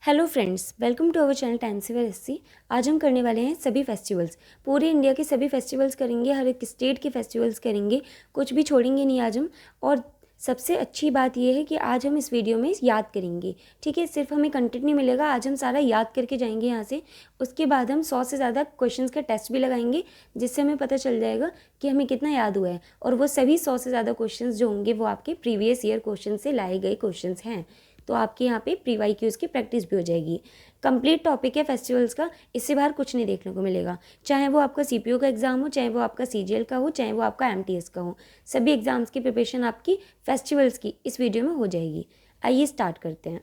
Hello friends, welcome to our channel time saver SC. आज हम करने वाले हैं सभी फेस्टिवल्स। पूरे इंडिया के सभी फेस्टिवल्स करेंगे, हर एक स्टेट के फेस्टिवल्स करेंगे, कुछ भी छोड़ेंगे नहीं आज हम। और सबसे अच्छी बात यह है कि आज हम इस वीडियो में याद करेंगे। ठीक है, सिर्फ हमें कंटेंट नहीं मिलेगा, आज हम सारा याद करके जाएंगे यहाँ से। उसके बाद हम 100 से ज़्यादा क्वेश्चंस का टेस्ट भी लगाएंगे, जिससे हमें पता चल जाएगा कि हमें कितना याद हुआ है। और वो सभी 100 से ज़्यादा क्वेश्चन जो होंगे वो आपके प्रीवियस ईयर क्वेश्चन से लाए गए क्वेश्चन हैं। तो आपके यहाँ पे प्री वाई क्यूज़ की प्रैक्टिस भी हो जाएगी। कंप्लीट टॉपिक है फेस्टिवल्स का, इससे बाहर कुछ नहीं देखने को मिलेगा। चाहे वो आपका सीपीयू का एग्जाम हो, चाहे वो आपका सीजीएल का हो, चाहे वो आपका एमटीएस का हो, सभी एग्जाम्स की प्रिपरेशन आपकी फेस्टिवल्स की इस वीडियो में हो जाएगी। आइए स्टार्ट करते हैं।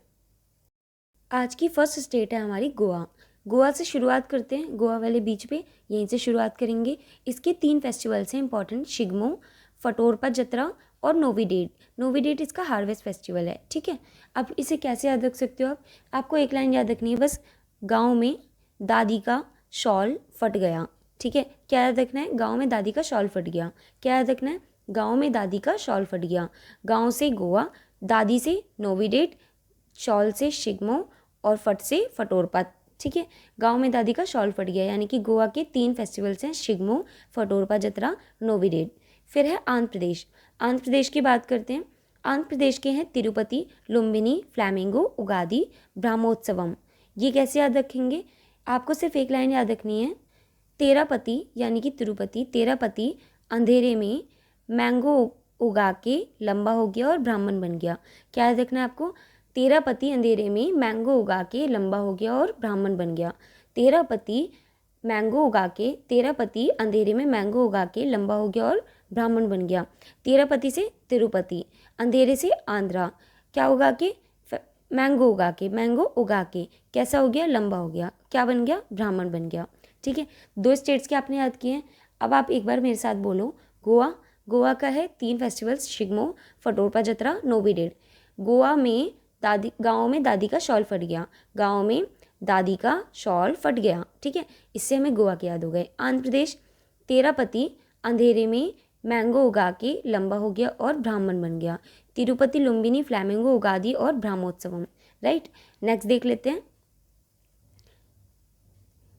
आज की फर्स्ट स्टेट है हमारी गोवा। गोवा से शुरुआत करते हैं, गोवा वाले बीच पे यहीं से शुरुआत करेंगे। इसके 3 फेस्टिवल्स हैं इंपॉर्टेंट, शिगमो, फटोरपा जत्रा और नोवी डेट। नोवी डेट इसका हार्वेस्ट फेस्टिवल है। ठीक है, अब इसे कैसे याद रख सकते हो आप? आपको एक लाइन याद रखनी है बस, गाँव में दादी का शॉल फट गया। ठीक है, क्या याद रखना है? गाँव में दादी का शॉल फट गया। क्या याद रखना है? गाँव में दादी का शॉल फट गया। गाँव से गोवा, दादी से नोवी डेट, शॉल से शिगमो और फट से फटोरपा। ठीक है, गांव में दादी का शॉल फट गया, यानी कि गोवा के 3 फेस्टिवल्स हैं, शिगमो, फटोरपा जत्रा, नोवी डेट। फिर है आंध्र प्रदेश। आंध्र प्रदेश की बात करते हैं। आंध्र प्रदेश के हैं तिरुपति, लुम्बिनी, फ्लैमिंगो, उगादी, ब्रह्मोत्सवम। ये कैसे याद रखेंगे? आपको सिर्फ एक लाइन याद रखनी है, तेरापति यानी कि तिरुपति, तेरापति अंधेरे में मैंगो उगा के लंबा हो गया और ब्राह्मण बन गया। क्या याद रखना है आपको? तेरापति अंधेरे में मैंगो उगा के लंबा हो गया और ब्राह्मण बन गया। तेरापति मैंगो उगा के, तेरापति अंधेरे में मैंगो उगा के लंबा हो गया और ब्राह्मण बन गया। तेरापति से तिरुपति, अंधेरे से आंध्रा, क्या उगा के? मैंगो उगा के, मैंगो उगा के कैसा हो गया? लंबा हो गया। क्या बन गया? ब्राह्मण बन गया। ठीक है, 2 स्टेट्स के आपने याद किए हैं। अब आप एक बार मेरे साथ बोलो, गोवा। गोवा का है 3 फेस्टिवल्स, शिगमो, फटोरपा जत्रा, नोवी डेट। गोवा में गाँव में दादी का शॉल फट गया। गाँव में दादी का शॉल फट गया। ठीक है, इससे हमें गोवा के याद हो गए। आंध्र प्रदेश, तेरापति अंधेरे में मैंगो उगा के लंबा हो गया और ब्राह्मण बन गया। तिरुपति, लुम्बिनी, फ्लैमिंगो, उगादी और ब्रह्मोत्सवम। राइट, नेक्स्ट देख लेते हैं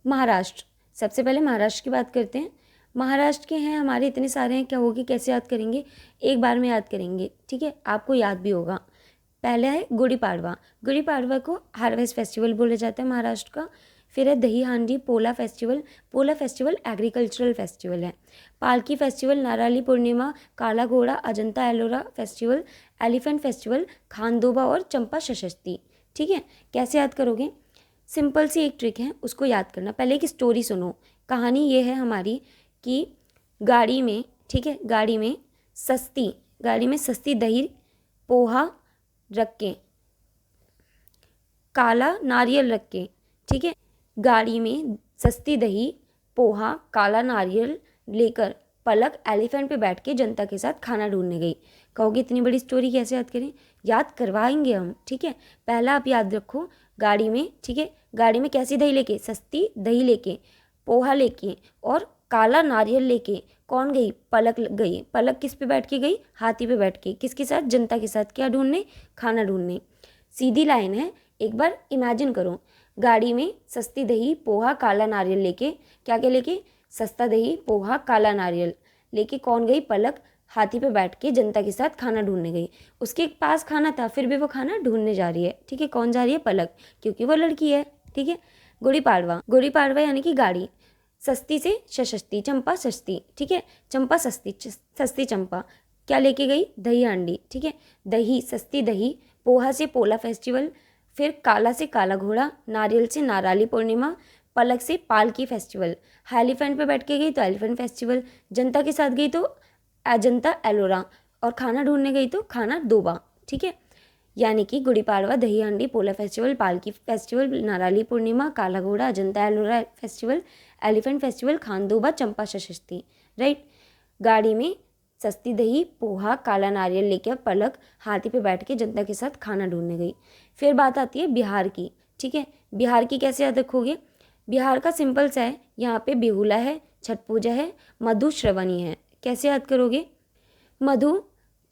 महाराष्ट्र। सबसे पहले महाराष्ट्र की बात करते हैं। महाराष्ट्र के हैं हमारे इतने सारे हैं, क्या होगी, कैसे याद करेंगे? एक बार में याद करेंगे। ठीक है, आपको याद भी होगा। पहला है गुड़ी पाड़वा। गुड़ी पाड़वा को हार्वेस्ट फेस्टिवल बोला जाता है महाराष्ट्र का। फिर है Dahi Handi, Pola festival. Pola festival agricultural festival है। Palki festival, Narali Purnima, Kala Ghoda, Ajanta Ellora festival, elephant festival, Khandoba और चंपा षष्ठी। ठीक है, कैसे याद करोगे? सिंपल सी एक ट्रिक है, उसको याद करना। पहले एक स्टोरी सुनो। कहानी ये है हमारी कि गाड़ी में, ठीक है, गाड़ी में सस्ती दही, पोहा रख के, काला नारियल रख के, ठीक है, गाड़ी में सस्ती दही, पोहा, काला नारियल लेकर पलक एलिफेंट पे बैठ के जनता के साथ खाना ढूंढने गई। कहोगे इतनी बड़ी स्टोरी कैसे याद करें? याद करवाएंगे हम। ठीक है, पहला आप याद रखो, गाड़ी में, ठीक है, गाड़ी में कैसी दही लेके? सस्ती दही लेके, पोहा लेके और काला नारियल लेके कौन गई? पलक गई। पलक किस पे बैठ के गई? हाथी पे बैठ के। किसके साथ? जनता के साथ। क्या ढूंढने? खाना ढूंढने। सीधी लाइन है, एक बार इमेजिन करो। गाड़ी में सस्ती दही, पोहा, काला नारियल लेके, क्या क्या लेके? सस्ता दही, पोहा, काला नारियल लेके कौन गई? पलक हाथी पे बैठ के जनता के साथ खाना ढूंढने गई। उसके पास खाना था, फिर भी वो खाना ढूंढने जा रही है। ठीक है, कौन जा रही है? पलक, क्योंकि वो लड़की है। ठीक है, गुड़ी पाड़वा। गुड़ी पाड़वा यानी कि गाड़ी। सस्ती से सशस्ती, चंपा सस्ती। ठीक है, चंपा सस्ती, सस्ती चंपा क्या लेके गई? दही हांडी। ठीक है, दही, सस्ती दही, पोहा से पोला फेस्टिवल, फिर काला से काला घोड़ा, नारियल से नाराली पूर्णिमा, पलक से पालकी फेस्टिवल। एलिफेंट पे बैठ के गई तो एलिफेंट फेस्टिवल, जनता के साथ गई तो अजंता एलोरा, और खाना ढूंढने गई तो खाना दोबा। ठीक है, यानी कि गुड़ी पाड़वा, दही हांडी, पोला फेस्टिवल, पालकी festival, Narali Purnima, Kala Ghoda, Ajanta Ellora festival, elephant festival, Khandoba, Champa Shashthi. Right, गाड़ी में सस्ती दही, पोहा, काला नारियल लेकर पलक हाथी पे बैठ के जनता के साथ खाना ढूंढने गई। फिर बात आती है बिहार की। ठीक है, बिहार की कैसे याद रखोगे? बिहार का सिंपल सा है, यहाँ पे बिहुला है, छठ पूजा है, मधुश्रवणी है। कैसे याद करोगे? मधु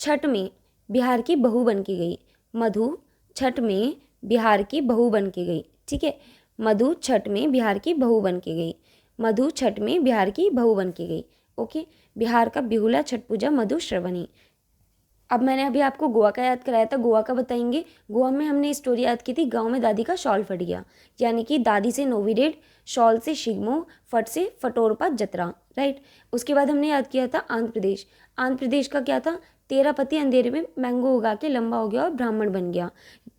छठ में बिहार की बहू बन के गई। मधु छठ में बिहार की बहू बन के गई। ठीक है, मधु छठ में बिहार की बहू बन के गई। मधु छठ में बिहार की बहू बन के गई। ओके, बिहार का बिहुला छठ पूजा मधु श्रवणी। अब मैंने अभी आपको गोवा का याद कराया था, गोवा का बताएंगे। गोवा में हमने स्टोरी याद की थी, गांव में दादी का शॉल फट गया, यानी कि दादी से नोवी डेड, शॉल से शिगमो, फट से फटोरपा जतरा। राइट। उसके बाद हमने याद किया था आंध्र प्रदेश। आंध्र प्रदेश का क्या था, तेरा पति अंधेरे में मैंगो उगा के लंबा हो गया और ब्राह्मण बन गया।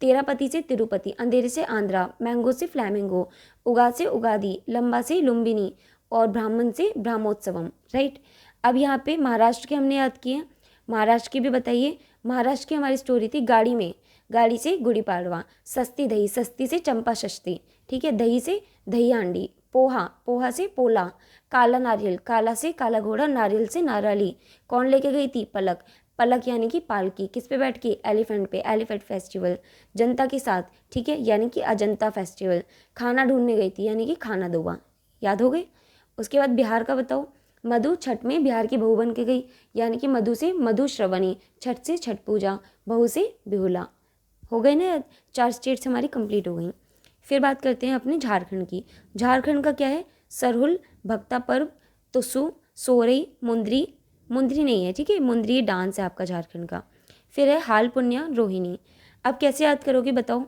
तेरा पति से तिरुपति, अंधेरे से आंध्रा, मैंगो से फ्लैमिंगो, उगा से उगादी, लंबा से लुम्बिनी और ब्राह्मण से ब्रह्मोत्सवम। राइट। अब यहाँ पे महाराष्ट्र के हमने याद किए, महाराष्ट्र की भी बताइए। महाराष्ट्र की हमारी स्टोरी थी गाड़ी में, गाड़ी से गुड़ी पाड़वा, सस्ती दही, सस्ती से चंपा सस्ती। ठीक है, दही से दही हांडी, पोहा, पोहा से पोला, काला नारियल, काला से काला घोड़ा, नारियल से नाराली। कौन लेके गई थी, पलक, पलक यानी कि पालकी, किस पे बैठ के, एलिफेंट पे, एलिफेंट फेस्टिवल। जनता के साथ, ठीक है, यानी कि अजंता फेस्टिवल। खाना ढूंढने गई थी, यानी कि खाना दोबा। याद हो गए। उसके बाद बिहार का बताओ, मधु छठ में बिहार की बहू बन के गई, यानी कि मधु से मधु श्रवणी, छठ से छठ पूजा, बहू से बिहुला। हो गई ना, 4 स्टेट्स हमारी कंप्लीट हो गई। फिर बात करते हैं अपने झारखंड की। झारखंड का क्या है, सरहुल, भक्ता पर्व, तुसु, सोरई, मुंदरी, मुंदरी नहीं है, ठीक है, मुंदरी डांस है आपका झारखंड का। फिर है हाल पुन्या, रोहिणी। अब कैसे याद करोगे बताओ।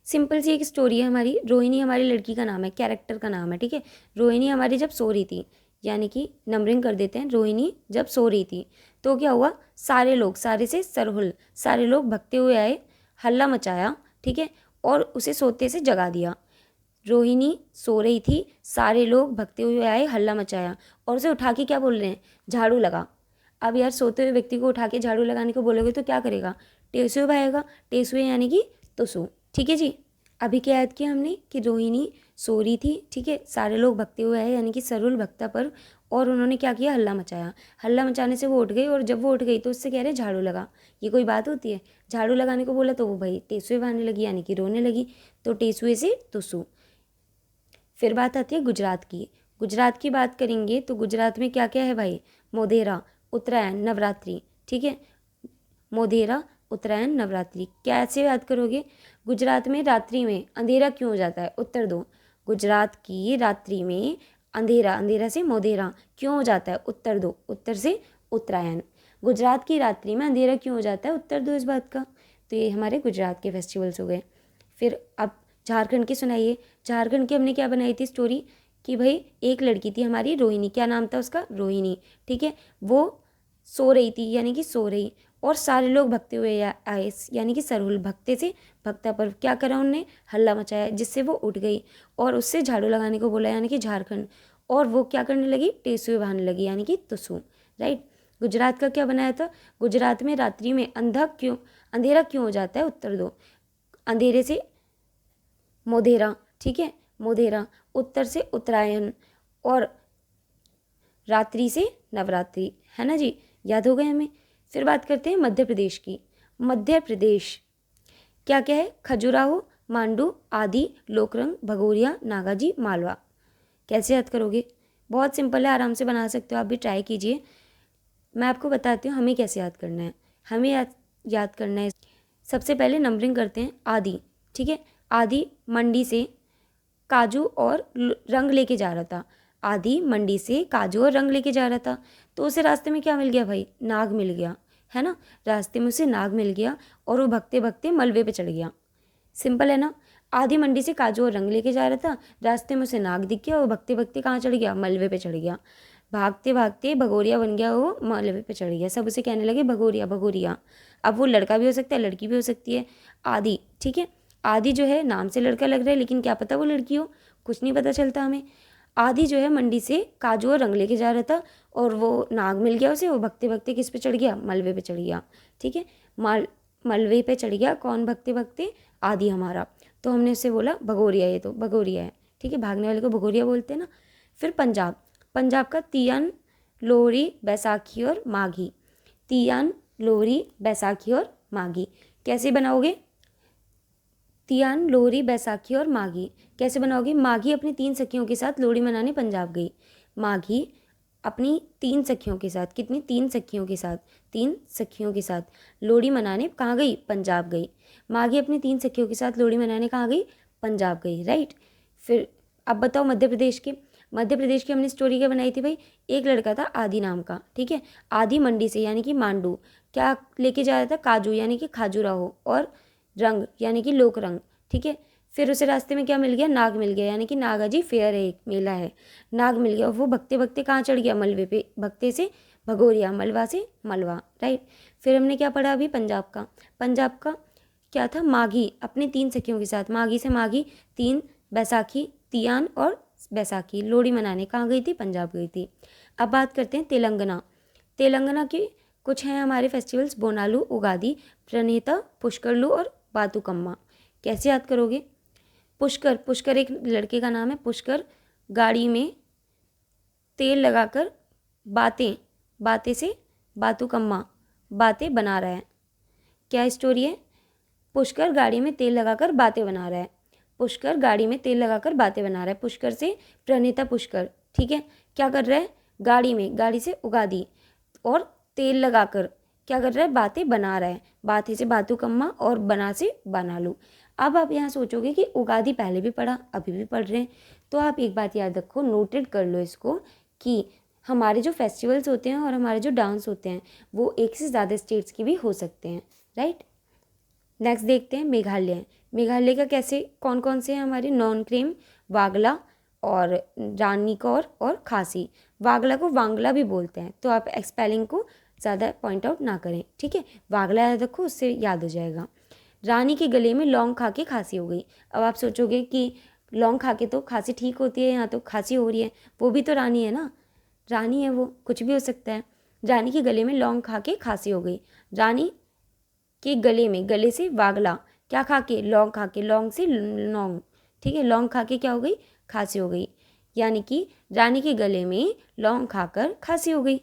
सिंपल सी एक स्टोरी है हमारी। रोहिणी हमारी लड़की का नाम है, कैरेक्टर का नाम है। ठीक है, रोहिणी हमारी जब सो रही थी, यानी कि नंबरिंग कर देते हैं, रोहिणी जब सो रही थी तो क्या हुआ, सारे लोग, सारे से सरहुल, सारे लोग भगते हुए आए, हल्ला मचाया। ठीक है, और उसे सोते से जगा दिया। रोहिणी सो रही थी, सारे लोग भगते हुए आए, हल्ला मचाया, और उसे उठा के क्या बोल रहे हैं, झाड़ू लगा। अब यार सोते हुए व्यक्ति को उठा के झाड़ू लगाने को बोलोगे तो क्या करेगा, टेसुए भाएगा। टेसुए यानी कि तुसु। ठीक है जी। अभी क्या याद किया हमने कि रोहिणी सो रही थी, ठीक है, सारे लोग भगते हुए आए, यानी कि सरहुल भक्ता पर्व, और उन्होंने क्या किया, हल्ला मचाया। हल्ला मचाने से वो उठ गई, और जब वो उठ गई तो उससे कह रहे झाड़ू लगा। ये कोई बात होती है, झाड़ू लगाने को बोला तो वो भाई टेसुए बहाने लगी, यानी कि रोने लगी। तो टेसुए से तुसु। फिर बात आती है गुजरात की। गुजरात की बात करेंगे तो गुजरात में क्या क्या है भाई, मोधेरा, उत्तरायण, नवरात्रि। ठीक है, मोधेरा, उत्तरायण, नवरात्रि। कैसे याद करोगे, गुजरात में रात्रि में अंधेरा क्यों हो जाता है, उत्तर दो। गुजरात की रात्रि में अंधेरा, अंधेरा से मोधेरा क्यों हो जाता है, उत्तर दो। उत्तर से उत्तरायण। गुजरात की रात्रि में अंधेरा क्यों हो जाता है, उत्तर दो इस बात का। तो ये हमारे गुजरात के फेस्टिवल्स हो गए। फिर अब झारखंड की सुनाइए। झारखंड की हमने क्या बनाई थी स्टोरी, कि भाई एक लड़की थी हमारी रोहिणी, क्या नाम था उसका, रोहिणी। ठीक है, वो सो रही थी, यानी कि सो रही, और सारे लोग भगते हुए आए, यानी कि सरहुल, भक्ते से भक्ता पर्व, क्या करा उनने, हल्ला मचाया, जिससे वो उठ गई, और उससे झाड़ू लगाने को बोला, यानी कि झारखंड। और वो क्या करने लगी, टेसुए बहाने लगी, यानी कि तुसु। राइट। गुजरात का क्या बनाया था, गुजरात में रात्रि में अंधेरा क्यों हो जाता है, उत्तर दो। अंधेरे से मोधेरा, ठीक है, मोधेरा, उत्तर से उत्तरायण, और रात्रि से नवरात्रि, है ना जी, याद हो गए हमें। फिर बात करते हैं मध्य प्रदेश की। मध्य प्रदेश क्या क्या है, खजुराहो, मांडू, आदि, लोकरंग, भगोरिया, नागाजी, मालवा। कैसे याद करोगे, बहुत सिंपल है, आराम से बना सकते हो, आप भी ट्राई कीजिए। मैं आपको बताती हूँ हमें कैसे याद करना है। हमें याद करना है, सबसे पहले नंबरिंग करते हैं, आदि। ठीक है, आदि मंडी से काजू और रंग लेके जा रहा था। आदि मंडी से काजू और रंग लेके जा रहा था, तो उसे रास्ते में क्या मिल गया भाई, नाग मिल गया, है ना। रास्ते में उसे नाग मिल गया, और वो भगते भगते मलबे पे चढ़ गया। सिंपल है ना। आदि मंडी से काजू और रंग लेके जा रहा था, रास्ते में उसे नाग दिख गया, वो भगते भगते कहाँ चढ़ गया, मलबे पे चढ़ गया। भागते भागते भगोरिया बन गया, वो मलबे पे चढ़ गया, सब उसे कहने लगे भगोरिया भगोरिया। अब वो लड़का भी हो सकता है, लड़की भी हो सकती है। आदि, ठीक है, आदि जो है नाम से लड़का लग रहा है, लेकिन क्या पता वो लड़की हो, कुछ नहीं पता चलता हमें। आदि जो है मंडी से काजू और रंग लेके जा रहा था, और वो नाग मिल गया उसे, वो भगते भगते किस पे चढ़ गया, मलबे पे चढ़ गया। ठीक है, मलबे पे चढ़ गया, कौन भगते भगते, आदि हमारा। तो हमने उससे बोला भगोरिया, ये तो भगोरिया है। ठीक है, भागने वाले को भगोरिया बोलते हैं ना। फिर पंजाब, पंजाब का तीयन, लोहड़ी, बैसाखी और माघी। तीयन, लोहड़ी, बैसाखी और माघी कैसे बनाओगे, तियान, लोहड़ी, बैसाखी और माघी कैसे बनाओगे। माघी अपनी 3 सखियों के साथ लोहड़ी मनाने पंजाब गई। माघी अपनी 3 सखियों के साथ, कितनी, 3 सखियों के साथ, 3 सखियों के साथ लोहड़ी मनाने कहाँ गई, पंजाब गई। माघी अपनी 3 सखियों के साथ लोहड़ी मनाने कहाँ गई? पंजाब गई, राइट। फिर अब बताओ मध्य प्रदेश की हमने स्टोरी क्या बनाई थी भाई? एक लड़का था आदि नाम का, ठीक है। आदि मंडी से यानी कि मांडू क्या लेके जा रहा था? काजू यानी कि खाजूराहो, और रंग यानी कि लोक रंग, ठीक है। फिर उसे रास्ते में क्या मिल गया? नाग मिल गया, यानी कि नागाजी फेयर है, एक मेला है, नाग मिल गया। वो भगते भगते कहाँ चढ़ गया? मलबे पे। भगते से भगोरिया, मलबा से मलबा, राइट। फिर हमने क्या पढ़ा अभी? पंजाब का क्या था? माघी अपनी 3 सखियों के साथ, माघी से माघी 3, बैसाखी, तियान और बैसाखी, लोहड़ी मनाने कहाँ गई थी? पंजाब गई थी। अब बात करते हैं तेलंगाना के कुछ हैं हमारे फेस्टिवल्स: बोनालू, उगादी, प्रणेता, पुष्करलू और बातुकम्मा। कैसे याद करोगे? पुष्कर एक लड़के का नाम है। पुष्कर गाड़ी में तेल लगाकर बातें से बातुकम्मा, बातें बना रहा है। क्या स्टोरी है? पुष्कर गाड़ी में तेल लगाकर बातें बना रहा है। पुष्कर से प्रणेता पुष्कर, ठीक है, क्या कर रहा है? गाड़ी से उगादी और तेल लगाकर क्या कर रहा है? बातें बना रहा है। बातें से बातुकम्मा और बना से बनालू। अब आप यहाँ सोचोगे कि उगादी पहले भी पढ़ा, अभी भी पढ़ रहे हैं, तो आप एक बात याद रखो, नोटेड कर लो इसको, कि हमारे जो फेस्टिवल्स होते हैं और हमारे जो डांस होते हैं वो एक से ज़्यादा स्टेट्स की भी हो सकते हैं, राइट। नेक्स्ट देखते हैं मेघालय का कैसे, कौन कौन से हैं हमारे? नॉन क्रेम, वागला और रानीकौर और खासी। वागला को वांगला भी बोलते हैं, तो आप स्पेलिंग को ज़्यादा पॉइंट आउट ना करें, ठीक है। वागला याद रखो, उससे याद हो जाएगा। रानी के गले में लौंग खा के खांसी हो गई। अब आप सोचोगे कि लौंग खा के तो खांसी ठीक होती है, यहाँ तो खांसी हो रही है, वो भी तो रानी है ना, रानी है वो, कुछ भी हो सकता है। रानी के गले में लौंग खा के खांसी हो गई। रानी के गले से वागला, क्या खा के? लौंग खा के, लौंग से लौंग, ठीक है, लौंग खा के क्या हो गई? खांसी हो गई, यानी कि रानी के गले में लौंग खाकर खांसी हो गई।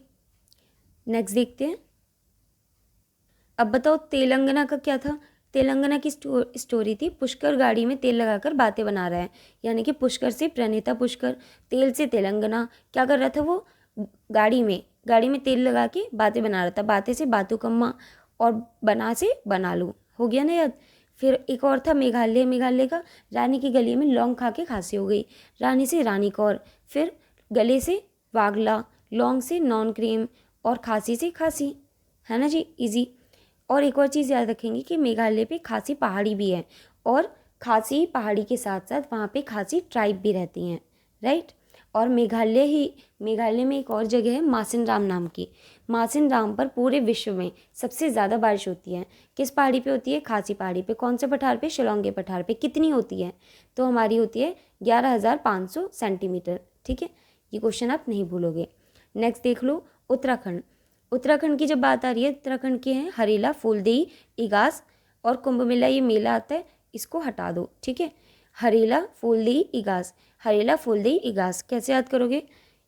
नेक्स्ट देखते हैं। अब बताओ तेलंगाना का क्या था? तेलंगाना की स्टोरी थी, पुष्कर गाड़ी में तेल लगाकर बातें बना रहा है, यानी कि पुष्कर से प्रणेता पुष्कर, तेल से तेलंगाना, क्या कर रहा था वो? गाड़ी में तेल लगा के बातें बना रहा था। बातें से बातुकम्मा और बना से बनालू, हो गया ना याद। फिर एक और था मेघालय का, रानी की गले में लौंग खा के खांसी हो गई, रानी से रानीकौर, फिर गले से वागला, लौंग से नॉन क्रीम और खांसी से खांसी, है ना जी, इजी। और एक और चीज़ याद रखेंगे कि मेघालय पे खासी पहाड़ी भी है, और खासी पहाड़ी के साथ साथ वहाँ पे खासी ट्राइब भी रहती हैं, राइट। और मेघालय में एक और जगह है मासिन राम नाम की। मासिन राम पर पूरे विश्व में सबसे ज़्यादा बारिश होती है। किस पहाड़ी पे होती है? खासी पहाड़ी पे। कौन से पठार पे? शिलोंगे पठार पे। कितनी होती है? तो हमारी होती है 11,500 सेंटीमीटर, ठीक है। ये क्वेश्चन आप नहीं भूलोगे। नेक्स्ट देख लो उत्तराखंड की जब बात आ रही है, उत्तराखंड के हैं हरेला, फूलदेई, इगास और कुंभ मेला। ये मेला आता है, इसको हटा दो, ठीक है। हरेला फूलदेई इगास कैसे याद करोगे?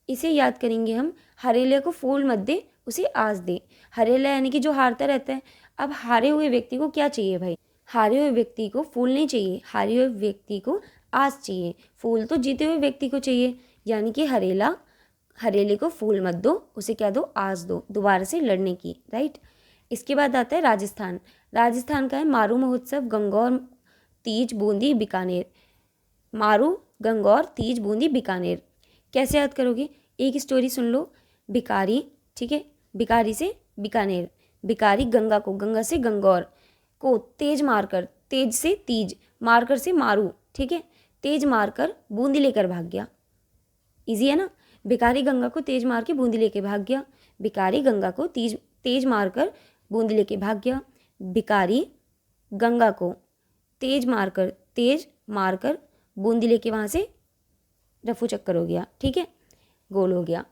इसे याद करेंगे हम, हरेले को फूल मत दे, उसे आस दे। हरेला यानी कि जो हारता रहता है। अब हारे हुए व्यक्ति को क्या चाहिए भाई? हारे हुए व्यक्ति को फूल नहीं चाहिए, हारे हुए व्यक्ति को आस चाहिए। फूल तो जीते हुए व्यक्ति को चाहिए, यानी कि हरेले को फूल मत दो, उसे क्या दो? आस दो, दोबारा से लड़ने की, राइट। इसके बाद आता है राजस्थान का है मारू महोत्सव, गंगौर, तीज, बूंदी, बीकानेर। मारू, गंगौर, तीज, बूंदी, बीकानेर। कैसे याद करोगे? एक स्टोरी सुन लो। भिकारी, ठीक है, भिकारी से बीकानेर। भिकारी गंगा से गंगौर को तेज मारकर, तेज से तीज, मारकर से मारू, ठीक है, तेज मारकर बूंदी लेकर भाग गया। इजी है ना। भिखारी गंगा को तेज मार के बूंदी लेके भाग गया। भिखारी गंगा को तेज मारकर बूंदी लेके भाग गया। भिखारी गंगा को तेज मारकर बूंदी लेके वहाँ से रफू चक्कर हो गया, ठीक है, गोल हो गया।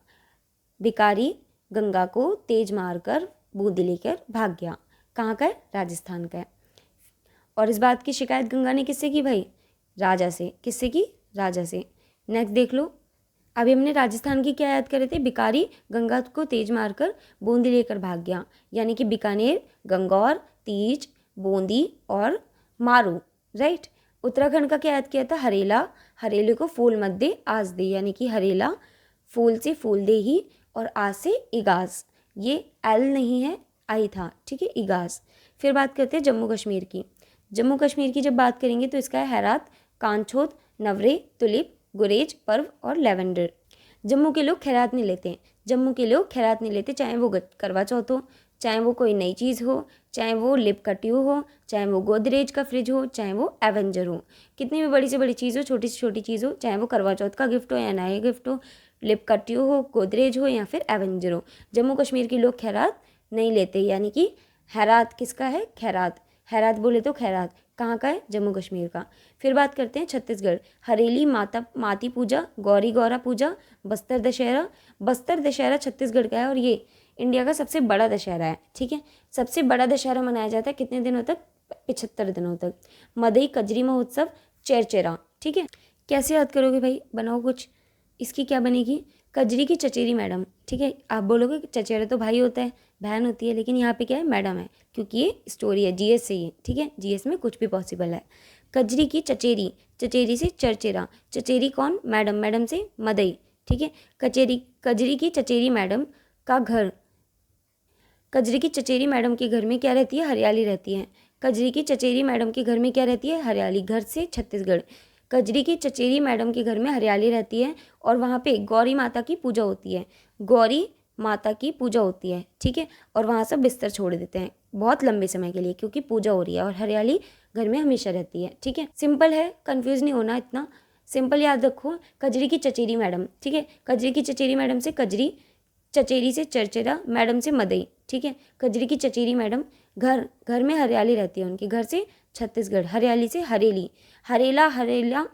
भिखारी गंगा को तेज मारकर बूंदी लेकर भाग गया। कहाँ का है? राजस्थान का है। और इस बात की शिकायत गंगा ने किससे की भाई? राजा से। किससे की? राजा से। नेक्स्ट देख लो। अभी हमने राजस्थान की क्या याद करे थे? भिखारी गंगा को तेज मारकर बूंदी लेकर भाग गया, यानी कि बीकानेर, गंगौर, तीज, बूंदी और मारू, राइट। उत्तराखंड का क्या याद किया था? हरेले को फूल मत दे, आस दे, यानी कि हरेला, फूल से फूल दे ही, और आस से इगास। ये एल नहीं है, आई था, ठीक है, इगास। फिर बात करते हैं जम्मू कश्मीर की। जम्मू कश्मीर की जब बात करेंगे तो इसका है हैरात, कांछोत, नवरे, तुलिप, गुरेज, पर्व और लेवेंडर। जम्मू के लोग खैरात नहीं लेते हैं, जम्मू के लोग खैरात नहीं लेते, चाहे वो करवा चौथ हो, चाहे वो कोई नई चीज़ हो, चाहे वो लिप का ट्यूब हो, चाहे वो गोदरेज का फ्रिज हो, चाहे वो एवेंजर हो, कितनी भी बड़ी से बड़ी चीज़ हो, छोटी से छोटी चीज़ हो, चाहे वो करवा चौथ का गिफ्ट हो या नया गिफ्ट हो, लिप का ट्यूब हो, गोदरेज हो या फिर एवेंजर हो, जम्मू कश्मीर के लोग खैरात नहीं लेते। यानी कि हैरात किसका है? खैरात। हैरात बोले तो खैरात कहाँ का है? जम्मू कश्मीर का। फिर बात करते हैं छत्तीसगढ़। हरेली माती पूजा, गौरी गौरा पूजा, बस्तर दशहरा। बस्तर दशहरा छत्तीसगढ़ का है और ये इंडिया का सबसे बड़ा दशहरा है। ठीक है, सबसे बड़ा दशहरा मनाया जाता है कितने दिनों तक? 75 दिनों तक। मदई कजरी महोत्सव, चेरचेरा। ठीक है, कैसे याद करोगे भाई? बनाओ कुछ। इसकी क्या बनेगी? कजरी की चचेरी मैडम। ठीक है, आप बोलोगे चचेरा तो भाई होता है, बहन होती है, लेकिन यहाँ पे क्या है? मैडम है, क्योंकि ये स्टोरी है, जीएस से ही। ठीक है, जीएस में कुछ भी पॉसिबल है। कजरी की चचेरी, चचेरी से चरचेरा। चचेरी कौन? मैडम, मैडम से मदई। ठीक है, कजरी की चचेरी मैडम का घर। कजरी की चचेरी मैडम के घर में क्या रहती है? हरियाली रहती है। कजरी की चचेरी मैडम के घर में क्या रहती है? हरियाली। घर से छत्तीसगढ़। कजरी की चचेरी मैडम के घर में हरियाली रहती है और वहाँ पे गौरी माता की पूजा होती है। गौरी माता की पूजा होती है। ठीक है, और वहाँ सब बिस्तर छोड़ देते हैं बहुत लंबे समय के लिए, क्योंकि पूजा हो रही है और हरियाली घर में हमेशा रहती है। ठीक है, सिंपल है, कंफ्यूज नहीं होना इतना, सिंपल याद रखो। कजरी की चचेरी मैडम। ठीक है, कजरी की चचेरी मैडम से कजरी, चचेरी से चरचेरा, मैडम से मदई। ठीक है, कजरी की चचेरी मैडम, घर, घर में हरियाली रहती है उनके। घर से छत्तीसगढ़, हरियाली से हरेली। हरेला, हरेला,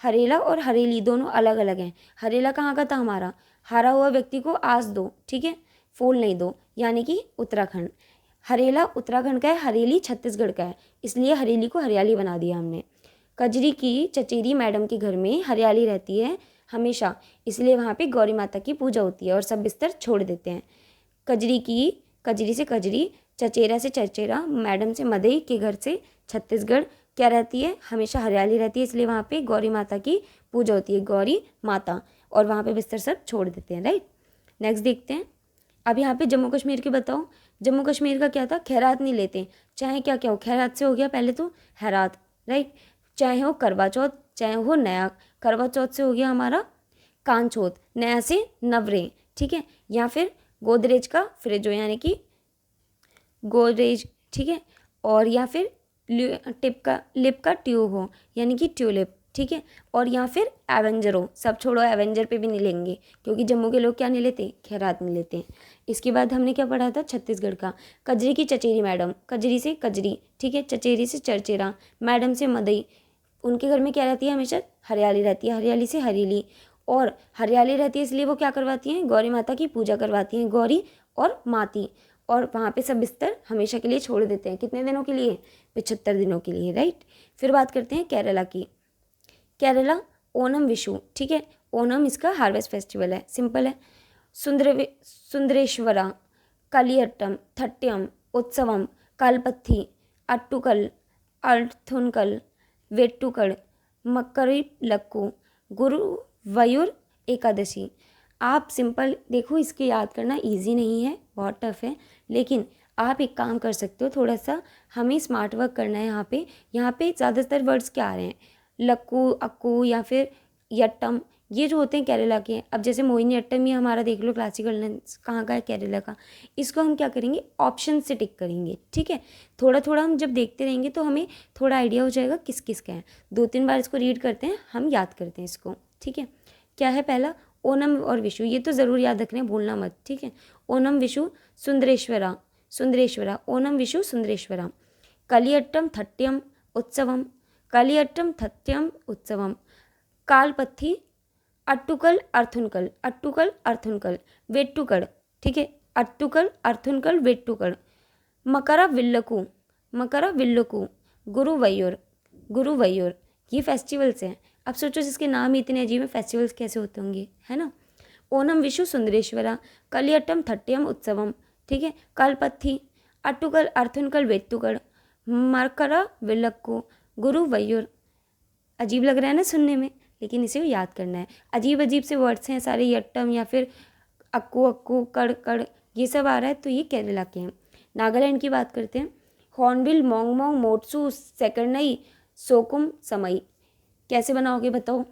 हरेला और हरेली दोनों अलग अलग हैं। हरेला कहाँ का था? हमारा हारा हुआ व्यक्ति को आस दो, ठीक है, फूल नहीं दो, यानी कि उत्तराखंड। हरेला उत्तराखंड का है, हरेली छत्तीसगढ़ का है, इसलिए हरेली को हरियाली बना दिया हमने। कजरी की चचेरी मैडम के घर में हरियाली रहती है हमेशा, इसलिए वहाँ पे गौरी माता की पूजा होती है और सब बिस्तर छोड़ देते हैं। कजरी से कजरी, चचेरा से चचेरा, मैडम से मदई के घर से छत्तीसगढ़ क्या रहती है? हमेशा हरियाली रहती है, इसलिए वहाँ पे गौरी माता की पूजा होती है, गौरी माता, और वहाँ पे बिस्तर सब छोड़ देते हैं। राइट, नेक्स्ट देखते हैं। अब यहाँ पे जम्मू कश्मीर के बताओ। जम्मू कश्मीर का क्या था? खैरात नहीं लेते, चाहे क्या क्या हो। खैरात से हो गया पहले तो हैरात, राइट, चाहे हो करवा चौथ, चाहे हो नया। करवा चौथ से हो गया हमारा कांछोत, नया से नवरे। ठीक है, या फिर गोदरेज का फ्रिज हो, यानी कि गोदरेज। ठीक है, और या फिर लिप का ट्यूब हो, यानी कि ट्यूलिप। ठीक है, और या फिर एवेंजर हो। सब छोड़ो, एवेंजर पे भी नहीं लेंगे, क्योंकि जम्मू के लोग क्या नहीं लेते? खैरात नहीं लेते। इसके बाद हमने क्या पढ़ा था? छत्तीसगढ़ का। कजरी की चचेरी मैडम, कजरी से कजरी। ठीक है, चचेरी से चरचेरा, मैडम से मदई। उनके घर में क्या रहती है? हमेशा हरियाली रहती है, हरियाली से हरेली। और हरियाली रहती है इसलिए वो क्या करवाती हैं? गौरी माता की पूजा करवाती हैं, गौरी और माती। और वहाँ पे सब बिस्तर हमेशा के लिए छोड़ देते हैं। कितने दिनों के लिए? 75 दिनों के लिए। राइट, फिर बात करते हैं केरला की। केरला, ओनम विशु। ठीक है, ओनम इसका हार्वेस्ट फेस्टिवल है, सिंपल है। सुंदरेश्वरा, कलियट्टम, थट्यम, उत्सवम, कालपत्थी, अट्टुकल, अर्थुनकल, वेट्टुकड़, मकरिलक्कू, गुरुवयूर एकादशी। आप सिंपल देखो, इसके याद करना इजी नहीं है, बहुत टफ है, लेकिन आप एक काम कर सकते हो, थोड़ा सा हमें स्मार्ट वर्क करना है। यहाँ पे ज़्यादातर वर्ड्स क्या आ रहे हैं? लक्कू, अक्कू या फिर यट्टम, ये जो होते हैं केरला के हैं। अब जैसे मोहिनी अट्टम, ये हमारा देख लो क्लासिकल डांस कहाँ का है? केरला का। इसको हम क्या करेंगे? ऑप्शन से टिक करेंगे। ठीक है, थोड़ा थोड़ा हम जब देखते रहेंगे तो हमें थोड़ा आइडिया हो जाएगा किस किस का है। 2-3 बार इसको रीड करते हैं, हम याद करते हैं इसको। ठीक है, क्या है पहला? ओनम और विशु, ये तो ज़रूर याद रखना है, भूलना मत। ठीक है, ओनम विशु सुंदरेश्वरा, सुंदरेश्वरा, ओनम विशु सुंदरेश्वरा। कलियट्टम थट्यम उत्सवम, कलियट्टम थट्यम उत्सवम। कालपत्थी, अट्टुकल अर्थुनकल, अट्टुकल अर्थुनकल, वेट्टुकड़। ठीक है, अट्टुकल अर्थुनकल वेट्टुकड़। मकरा विल्लकू, मकरा विल्लकू, गुरुवयूर, गुरुवयूर। ये फेस्टिवल्स हैं। अब सोचो, जिसके नाम ही इतने अजीब हैं, फेस्टिवल्स कैसे होते होंगे, है ना? ओनम विशु सुंदरेश्वरा, कलियट्टम थट्यम उत्सवम। ठीक है, कलपत्थी, अट्टुकल अर्थुनकल वेट्टुकड़, मरकरा विल्लक्कू, गुरुवयूर। अजीब लग रहा है ना सुनने में, लेकिन इसे याद करना है। अजीब अजीब से वर्ड्स हैं सारे, यट्टम या फिर अक्कू अक्कू, कड़ कड़, ये सब आ रहा है, तो ये केरला के हैं। नागालैंड की बात करते हैं। हॉर्नबिल मोंगमोंग मोट्सू सेकंडई सोकुम समई। कैसे बनाओगे बताओ?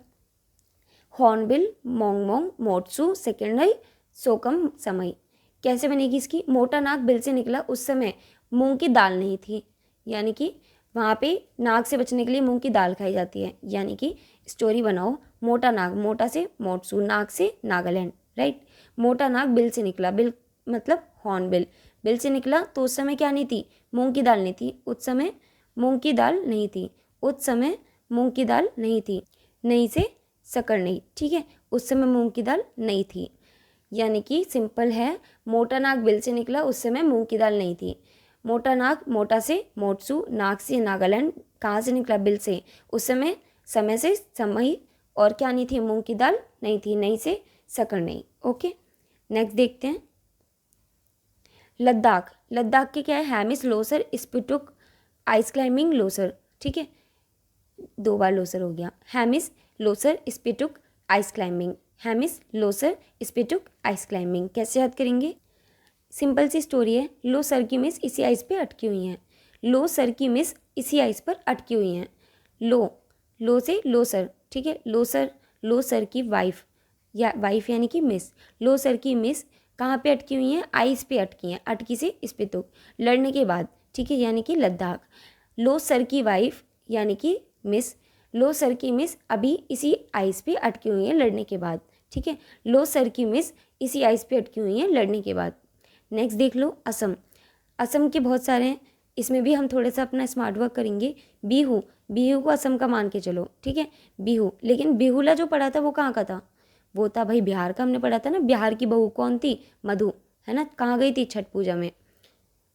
हॉर्नबिल मोंगमोंग मोट्सू सेकंडई सोकम समई। कैसे बनेगी इसकी? मोटा नाक बिल से निकला उस समय मूंग की दाल नहीं थी, यानी कि वहाँ पे नाक से बचने के लिए मूंग की दाल खाई जाती है। यानी कि स्टोरी बनाओ, मोटा नाक, मोटा से मोट्सू, नाक से नागालैंड, राइट। मोटा नाक बिल से निकला, बिल मतलब हॉर्नबिल, बिल से निकला तो उस समय क्या नहीं थी? मूंग की दाल नहीं थी। उस समय मूंग की दाल नहीं थी, उस समय मूंग की दाल नहीं थी। नहीं से सकड़ नहीं, ठीक है, उस समय मूंग की दाल नहीं थी। यानी कि सिंपल है, मोटा नाक बिल से निकला उस समय मूंग की दाल नहीं थी। मोटा नाक, मोटा से मोट्सू, नाक से नागालैंड, कहाँ से निकला? बिल से, उस समय से समय, और क्या नहीं थी? मूंग की दाल नहीं थी, नहीं से सकड़ नहीं। ओके, नेक्स्ट देखते हैं लद्दाख। लद्दाख के क्या है? हैमिस लोसर स्पिटुक आइस क्लाइंबिंग लोसर, ठीक है, 2 बार लोसर हो गया। Hemis Losar Spituk ice climbing, Hemis Losar Spituk ice climbing. कैसे याद करेंगे? सिंपल सी स्टोरी है, लो सर की मिस इसी आइस पे अटकी हुई हैं। लो सर की मिस इसी आइस पर अटकी हुई हैं। लो से लो सर, ठीक है, लो सर की वाइफ, या वाइफ यानी कि मिस, लो सर की मिस कहाँ पे अटकी हुई हैं? आइस पे अटकी हैं, अटकी से इस पे तो लड़ने के बाद, ठीक है, यानी कि लद्दाख। लो सर की वाइफ यानी कि मिस, लो सर की मिस अभी इसी आइस पे अटकी हुई हैं लड़ने के बाद, ठीक है, लो सर की मिस इसी आइस पे अटकी हुई हैं लड़ने के बाद। नेक्स्ट देख लो असम। असम के बहुत सारे हैं, इसमें भी हम थोड़ा सा अपना स्मार्ट वर्क करेंगे। बिहू, बिहू को असम का मान के चलो, ठीक है, बिहू। लेकिन बिहुला जो पढ़ा था वो कहाँ का था? वो था भाई बिहार का, हमने पढ़ा था ना। बिहार की बहू कौन थी? मधु, है ना, कहाँ गई थी? छठ पूजा में।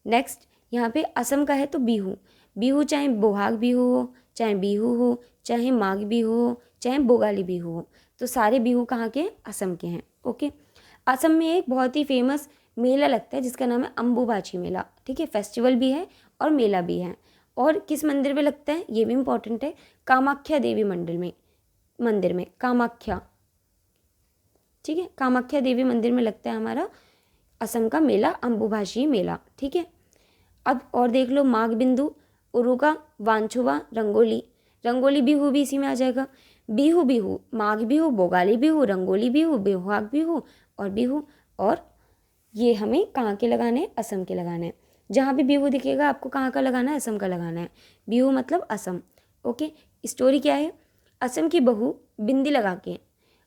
नेक्स्ट यहाँ पे असम का है तो बिहू। बिहू चाहे बोहाग बिहू हो, चाहे बिहू हो, चाहे माघ बिहू हो, चाहे बोगाली बिहू हो, तो सारे बिहू कहाँ के? असम के हैं। ओके, असम में एक बहुत ही फेमस मेला लगता है जिसका नाम है अम्बुबाची मेला, ठीक है, फेस्टिवल भी है और मेला भी है। और किस मंदिर में लगता है ये भी इम्पोर्टेंट है? कामाख्या देवी मंदिर में कामाख्या, ठीक है, कामाख्या देवी मंदिर में लगता है हमारा असम का मेला, अम्बुबाची मेला, ठीक है। अब और देख लो माघ बिंदु, उरुका, वांछुवा, रंगोली। रंगोली बिहू भी इसी में आ जाएगा। बिहू बिहू, माघ बिहू, बोगाली बिहू, रंगोली बिहू, बोहाग बिहू और बिहू। और ये हमें कहाँ के लगाने हैं? असम के लगाने हैं। जहाँ भी बिहू दिखेगा आपको कहाँ का लगाना है? असम का लगाना है। बिहू मतलब असम। ओके, स्टोरी क्या है? असम की बहू बिंदी लगा के,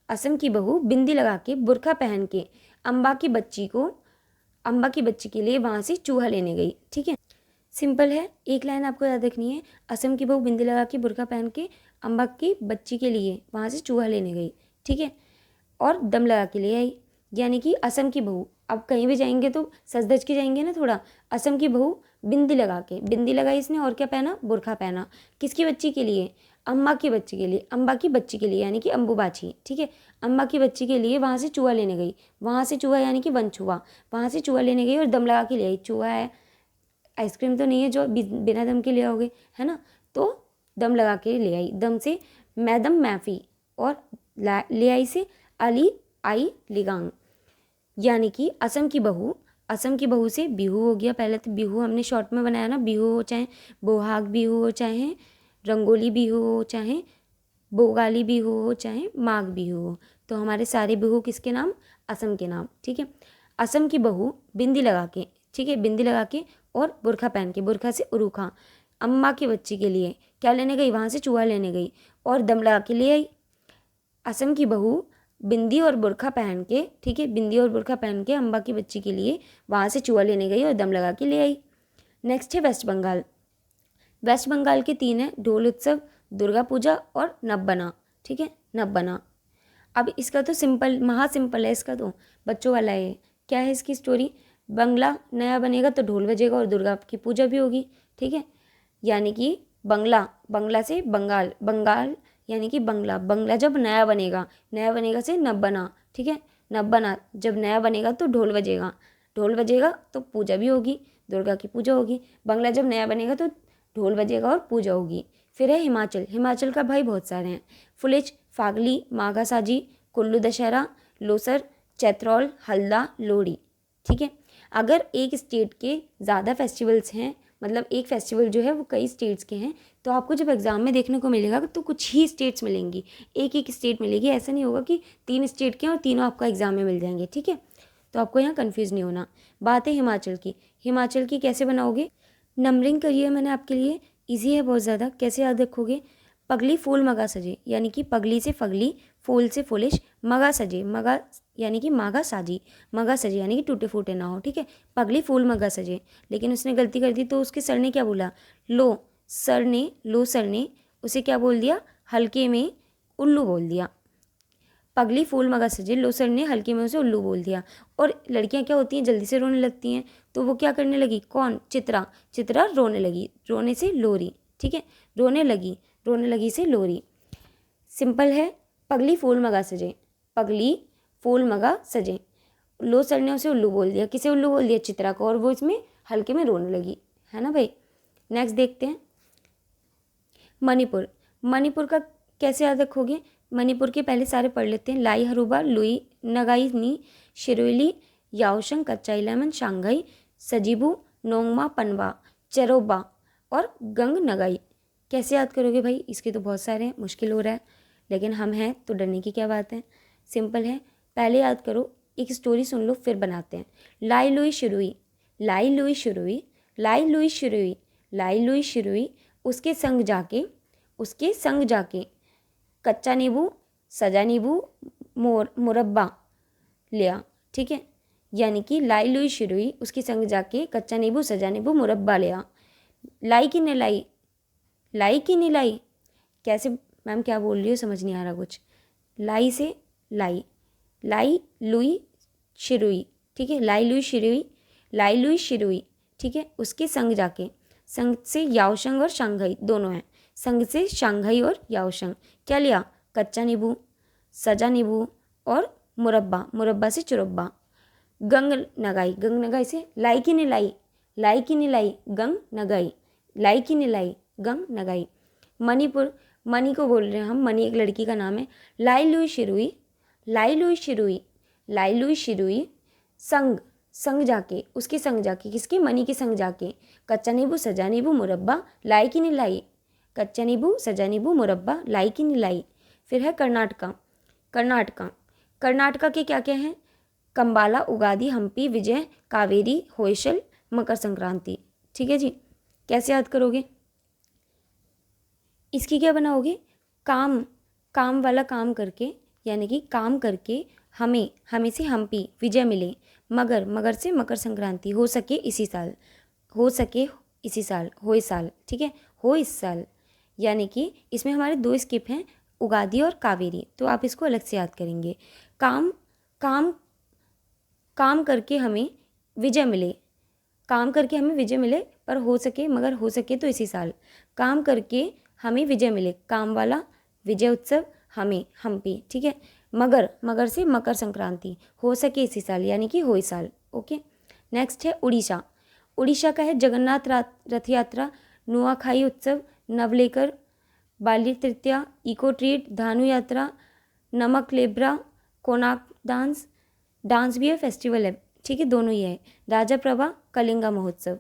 असम की बहू बिंदी लगा के, बुर्का पहन के अम्बा की बच्ची के लिए वहाँ से चूहा लेने गई, ठीक है। सिंपल है, एक लाइन आपको याद रखनी है, असम की बहू बिंदी लगा के, बुर्का पहन के अम्बा की बच्ची के लिए वहाँ से चूहा लेने गई, ठीक है, और दम लगा के ले आई। यानी कि असम की बहू, अब कहीं भी जाएंगे तो सज धज के जाएंगे ना थोड़ा। असम की बहू बिंदी लगा के, बिंदी लगाई इसने और क्या पहना? बुर्खा पहना। किसकी बच्ची के लिए? अम्बा की बच्ची के लिए, अम्बा की बच्ची के लिए यानी कि अम्बुबाची, ठीक है, अम्बा की बच्ची के लिए वहाँ से चूहा लेने गई। वहाँ से चूहा यानी कि वनचूहा, वहाँ से चूहा लेने गई और दम लगा के ले आई। चूहा है, आइसक्रीम तो नहीं है जो बिना दम के ले आओगे, है ना, तो दम लगा के ले आई। दम से मैदम मैफी और ले आई से अली आई लिगांग। यानी कि असम की बहू से बिहू हो गया। पहले तो बिहू हमने शॉर्ट में बनाया ना, बिहू हो चाहे बोहाग बिहू हो, चाहे रंगोली बिहू हो, चाहे बोगाली बिहू हो, चाहे माघ बिहू हो, तो हमारे सारे बिहू किसके नाम? असम के नाम, ठीक है। असम की बहू बिंदी लगा के, ठीक है, बिंदी लगा के और बुर्खा पहन के, बुर्खा से उरुखा, अम्मा की बच्ची के लिए क्या लेने गई? वहाँ से चूहा लेने गई और दम लगा के ले आई। असम की बहू बिंदी और बुर्खा पहन के, ठीक है, बिंदी और बुर्खा पहन के अम्बा की बच्ची के लिए वहाँ से चूहा लेने गई और दम लगा के ले आई। नेक्स्ट है वेस्ट बंगाल। वेस्ट बंगाल के 3 हैं, ढोल उत्सव, दुर्गा पूजा और नब्बना, ठीक है, नब्बना। अब इसका तो सिंपल, महा सिंपल है इसका, तो बच्चों वाला है। क्या है इसकी स्टोरी? बंगला नया बनेगा तो ढोल बजेगा और दुर्गा की पूजा भी होगी, ठीक है। यानी कि बंगला से बंगाल यानी कि बंगला जब नया बनेगा से नब्बना, ठीक है, नब्बना जब नया बनेगा तो ढोल बजेगा तो पूजा भी होगी, दुर्गा की पूजा होगी। बंगला जब नया बनेगा तो ढोल बजेगा और पूजा होगी। फिर है हिमाचल का भाई बहुत सारे हैं, फुलेज, फागली, माघा साजी, कुल्लू दशहरा, लोसर, चैत्रौल, हल्दा, लोहड़ी, ठीक है। अगर एक स्टेट के ज़्यादा फेस्टिवल्स हैं मतलब एक फेस्टिवल जो है वो कई स्टेट्स के हैं। तो आपको जब एग्ज़ाम में देखने को मिलेगा तो कुछ ही स्टेट्स मिलेंगी, एक एक स्टेट मिलेगी। ऐसा नहीं होगा कि 3 स्टेट के हैं और तीनों आपको एग्ज़ाम में मिल जाएंगे, ठीक है। तो आपको यहाँ कन्फ्यूज़ नहीं होना। बात है हिमाचल की। हिमाचल की कैसे बनाओगे? नंबरिंग करिए मैंने आपके लिए, ईजी है बहुत ज़्यादा। कैसे याद रखोगे? पगली फूल मगा सजे, यानी कि पगली से फगली, फूल से फुलिश, मगा सजे, मगा यानी कि मागा साजी, मगा सजे यानी कि टूटे फूटे ना हो, ठीक है। पगली फूल मगा सजे, लेकिन उसने गलती कर दी। तो उसके सर ने क्या बोला? लो सर ने उसे क्या बोल दिया? हल्के में उल्लू बोल दिया। पगली फूल मगा सजे, लो सर ने हल्के में उसे उल्लू बोल दिया। और लड़कियां क्या होती हैं? जल्दी से रोने लगती हैं। तो वो क्या करने लगी? कौन? चित्रा। चित्रा रोने लगी, रोने से लोरी, ठीक है। रोने लगी से लोरी। सिंपल है। पगली फूल मगा सजे, पगली फूल मगा सजे, लो सर ने उसे उल्लू बोल दिया। किसे उल्लू बोल दिया? चित्रा को। और वो इसमें हल्के में रोने लगी, है ना भाई। नेक्स्ट देखते हैं मणिपुर। मणिपुर का कैसे याद रखोगे? मणिपुर के पहले सारे पढ़ लेते हैं। लाई हरूबा, लुई नगाई नी, शिरोली, याओशंग, कच्चा इलेमन, शांघाई, सजीबू, नोंगमा, पनवा, चेरोबा और गंग नगाई। कैसे याद करोगे भाई? इसके तो बहुत सारे हैं, मुश्किल हो रहा है, लेकिन हम हैं तो डरने की क्या बात है। सिंपल है। पहले याद करो, एक स्टोरी सुन लो, फिर बनाते हैं। लाई लुई शुरुई, लाई लुई शुरुई, लाई लुई शुरुई, लाई लुई शुरुई, उसके संग जाके कच्चा नींबू, सजा नींबू, मुरब्बा लिया, ठीक है। यानी कि लाई लुई शुरुई, उसके संग जाके कच्चा नींबू, सजा नींबू, मुरब्बा लिया। लाई की नहीं लाई, लाई की नहीं लाई। कैसे मैम, क्या बोल रही हो? समझ नहीं आ रहा कुछ। लाई से लाई, लाई लुई शिरुई, ठीक है। लाई लुई शिरुई, लाई लुई शिरुई, ठीक है। उसके संग जाके, संग से याओशंग और शांघाई दोनों हैं। संग से शांघाई और याओशंग। क्या लिया? कच्चा नींबू, सजा नींबू और मुरब्बा, मुरब्बा से चुरब्बा। गंग नगाई, गंग नगाई से लाई की नहीं लाई, लाई की नहीं लाई, गंग नगाई, लाई की नहीं लाई, गंग नगाई। मणिपुर, मणि को बोल रहे हैं हम, मणि एक लड़की का नाम है। लाई लुई शिरुई, लाई लुई शिरुई, लाई लुई शिरुई, संग, संग जाके, उसके संग जाके, किसके? मणि के संग जाके, कच्चा नींबू, सजा नींबू, मुरब्बा, लाई की नहीं लाई, कच्चा नींबू, सजा नींबू, मुरब्बा, लाई की नहीं लाई। फिर है कर्नाटका। कर्नाटका, कर्नाटका के क्या क्या हैं? कंबाला, उगादी, हम्पी, विजय, कावेरी, होयसल, मकर संक्रांति, ठीक है जी। कैसे याद करोगे? इसकी क्या बनाओगे? काम, काम वाला काम करके, यानी कि काम करके हमें से हम्पी, विजय मिले, मगर, मगर से मकर संक्रांति, हो सके इसी साल, हो सके इसी साल, हो इस साल, ठीक है। हो इस साल, यानी कि इसमें हमारे 2 स्किप हैं, उगादी और कावेरी, तो आप इसको अलग से याद करेंगे। काम, काम, काम करके हमें विजय मिले, काम करके हमें विजय मिले, पर हो सके, मगर हो सके तो इसी साल। काम करके हमें विजय मिले, काम वाला विजय उत्सव, हमें हम्पी, ठीक है। मगर, मगर से मकर संक्रांति, हो सके इसी साल, यानी कि हो इस साल, ओके। नेक्स्ट है उड़ीसा। उड़ीसा का है जगन्नाथ रथ यात्रा, नुआखाई उत्सव, नवलेकर, बाली तृतीया, इको ट्रीट, धानु यात्रा, नमक लेब्रा, कोनाक डांस, डांस भी है, फेस्टिवल है, ठीक है, दोनों ही है। राजा प्रभा, कलिंगा महोत्सव।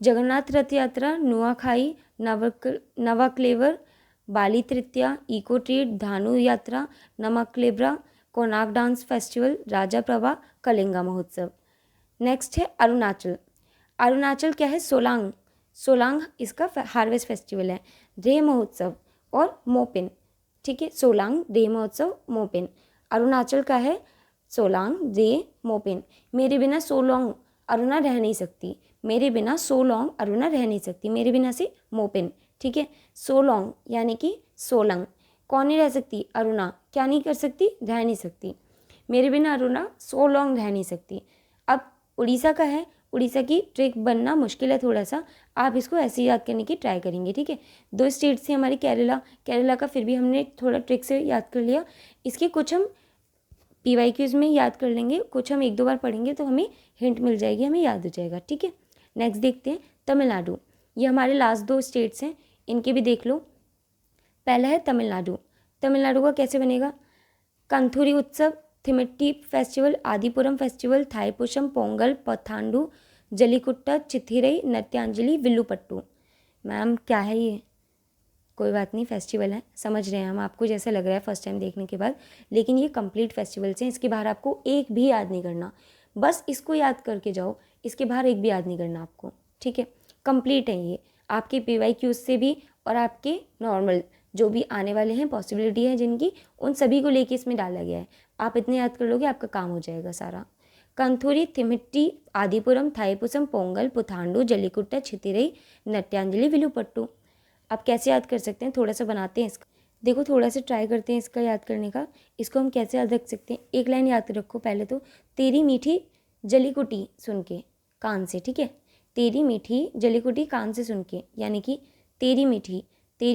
जगन्नाथ रथ यात्रा, नुआखाई, नवक्लेवर, बाली तृतीया, इको ट्रीट, धानु यात्रा, नमक्लेब्रा, कोनाक डांस फेस्टिवल, राजा प्रभा, कलिंगा महोत्सव। नेक्स्ट है अरुणाचल। अरुणाचल क्या है? सोलांग, सोलांग इसका हार्वेस्ट फेस्टिवल है। रे महोत्सव और मोपिन, ठीक है। सोलांग, रे महोत्सव, मोपिन। अरुणाचल का है सोलांग, रे, मोपिन। मेरे बिना सोलोंग अरुणा रह नहीं सकती, मेरे बिना सोलोंग अरुणा रह नहीं सकती, मेरे बिना से मोपिन, ठीक है। सोलोंग यानी कि सोलंग, कौन नहीं रह सकती? अरुणा। क्या नहीं कर सकती? रह नहीं सकती। मेरे बिना अरुणा सोलोंग रह नहीं सकती। अब उड़ीसा का है, उड़ीसा की ट्रिक बनना मुश्किल है थोड़ा सा, आप इसको ऐसे ही याद करने की ट्राई करेंगे, ठीक है। 2 स्टेट से हमारी केरला, केरला का फिर भी हमने थोड़ा ट्रिक से याद कर लिया। इसके कुछ हम PYQs में याद कर लेंगे, कुछ हम 1-2 बार पढ़ेंगे तो हमें हिंट मिल जाएगी, हमें याद हो जाएगा, ठीक है। नेक्स्ट देखते हैं तमिलनाडु। ये हमारे लास्ट 2 स्टेट्स हैं, इनके भी देख लो। पहला है तमिलनाडु। तमिलनाडु का कैसे बनेगा? कंथुरी उत्सव, थिमिट्टी festival, Adipuram festival, थाईपुरम, Pongal, पथांडू, जलीकुट्टा Chithirai Nrityanjali विल्लुपट्टू। Ma'am क्या है ये? कोई बात नहीं, फेस्टिवल है, समझ रहे हैं हम, आपको जैसा लग रहा है फर्स्ट टाइम देखने के बाद, लेकिन ये कंप्लीट फेस्टिवल्स हैं। इसके बाहर आपको एक भी याद नहीं करना, बस इसको याद करके जाओ, इसके बाहर एक भी याद नहीं करना आपको, ठीक है। कंप्लीट है ये, आपके PYQ से भी और आपके नॉर्मल जो भी आने वाले हैं पॉसिबिलिटी है जिनकी, उन सभी को लेके इसमें डाला गया है। आप इतने याद कर लोगे आपका काम हो जाएगा सारा। कंथूरी, थिमिट्टी, आदिपुरम, थाईपुसम, पोंगल, पुथांडु, जलीकुट्टा, छितिरई, नट्यांजलि, विलुपट्टू। आप कैसे याद कर सकते हैं? थोड़ा सा बनाते हैं इसका, देखो थोड़ा सा ट्राई करते हैं इसका याद करने का। इसको हम कैसे याद रख सकते हैं? एक लाइन याद रखो पहले तो, तेरी मीठी जलीकुटी सुन के कान से, ठीक है। तेरी मीठी जलीकुटी कान से सुन के, यानी कि तेरी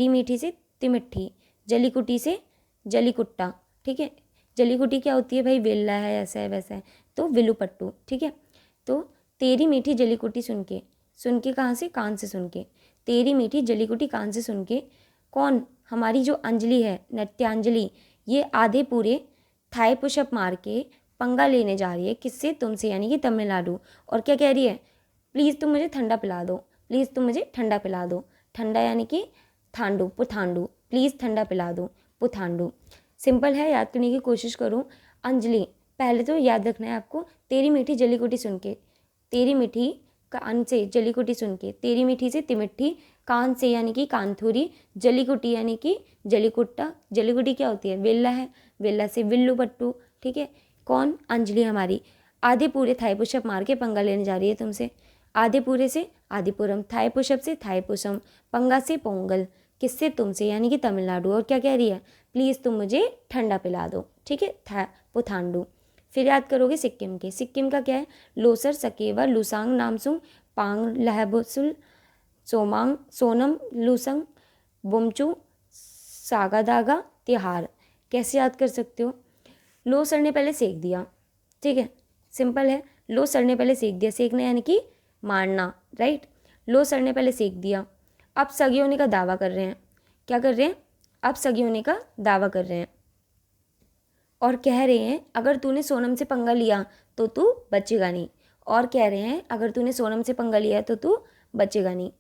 मीठी से तिमिट्ठी, जलीकुटी से जलीकुट्टा, ठीक है। जलीकुटी क्या होती है भाई? वेल्ला है, ऐसा है वैसा है, तो विलुपट्टू, ठीक है। तो तेरी मीठी जलीकुटी सुन के कहाँ से? कान से सुन के। तेरी मीठी जलीकुटी कान से सुन के, कौन? हमारी जो अंजलि है, नृत्यांजलि, ये आधे पूरे थाई पुशअप मार के पंगा लेने जा रही है, किससे? तुमसे, यानी कि तमिलनाडु। और क्या कह रही है? प्लीज़ तुम मुझे ठंडा पिला दो, प्लीज़ तुम मुझे ठंडा पिला दो। ठंडा यानी कि थांडू, पुथांडू, प्लीज़ ठंडा पिला दो, पुथांडू। सिंपल है, याद करने की कोशिश करो। अंजलि, पहले तो याद रखना है आपको, तेरी मीठी जलीकुटी सुन के, तेरी मीठी कान से जलीकुटी सुन के, तेरी मीठी से तिमिट्ठी, कान से यानी कि कांथुरी, जलीकुटी यानी कि जलीकुट्टा। जलीकुटी क्या होती है? वेल्ला है, वेल्ला से विल्लुपट्टू, ठीक है। कौन? अंजलि हमारी आधे पूरे थाई पुशअप मार के पंगा लेने जा रही है तुमसे। आधे पूरे से आदिपुरम, थाई पुशअप से थाईपुसम, पंगा से पोंगल, किससे? तुमसे, यानी कि तमिलनाडु। और क्या कह रही है? प्लीज़ तुम मुझे ठंडा पिला दो, ठीक है, था पुथांडु। फिर याद करोगे सिक्किम के। सिक्किम का क्या है? लोसर, सकेवा, लुसांग, नामसुंग, पांग, लहबसुल, सोमांग, सोनम, लुसंग, बुमचू, सागादागा, तिहार। कैसे याद कर सकते हो? लो सर ने पहले सेक दिया, ठीक है, सिंपल है। लो सर ने पहले सेक दिया, सेकना यानी कि मारना, राइट। लो सर ने पहले सेक दिया, अब सगी होने का दावा कर रहे हैं। क्या कर रहे हैं? अब सगी होने का दावा कर रहे हैं और कह रहे हैं अगर तूने सोनम से पंगा लिया तो तू बचेगा नहीं। और कह रहे हैं अगर तूने सोनम से पंगा लिया तो तू बचेगा नहीं।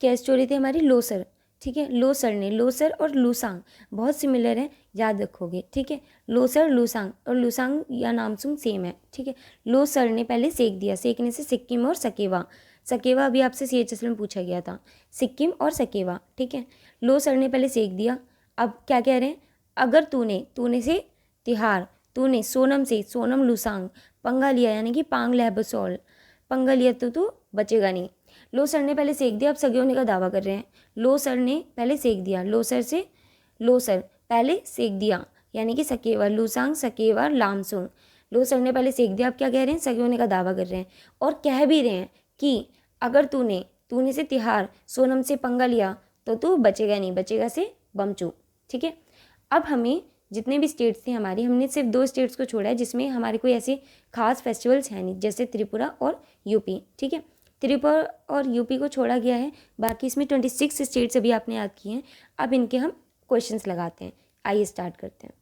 क्या स्टोरी थी हमारी? लोसर, ठीक है। लोसर ने, लोसर और लूसांग बहुत सिमिलर है, याद रखोगे, ठीक है। लोसर, लूसांग, और लूसांग या नामसुंग सेम है, ठीक है। लोसर ने पहले सेक दिया, सेकने से सिक्किम और सकेवा। सकेवा अभी आपसे CHS में पूछा गया था, सिक्किम और सकेवा, ठीक है। लोसर ने पहले सेक दिया, अब क्या कह रहे हैं? अगर तूने से तिहार, तूने सोनम से, सोनम लूसांग पंगा लिया यानी कि पांग लहबसोल, पंगा लिया तो तू बचेगा नहीं। लो सर ने पहले सेक दिया, अब सगे होने का दावा कर रहे हैं। लो सर ने पहले सेक दिया, लो सर से, लो सर पहले सेक दिया यानी कि सकेवा, लूसांग, सकेवा, लामसुंग। लो सर ने पहले सेक दिया, अब क्या कह रहे हैं? सगे होने का दावा कर रहे हैं और कह भी रहे हैं कि अगर तूने से तिहार, सोनम से पंगा लिया तो तू बचेगा नहीं, बचेगा से बमचू, ठीक है। अब हमें जितने भी स्टेट्स थे हमारी, हमने सिर्फ 2 स्टेट्स को छोड़ा है जिसमें हमारे कोई ऐसे खास फेस्टिवल्स हैं नहीं, जैसे त्रिपुरा और यूपी, ठीक है। त्रिपुरा और यूपी को छोड़ा गया है, बाकी इसमें 26 स्टेट्स अभी आपने याद किए हैं। अब इनके हम क्वेश्चंस लगाते हैं, आइए स्टार्ट करते हैं।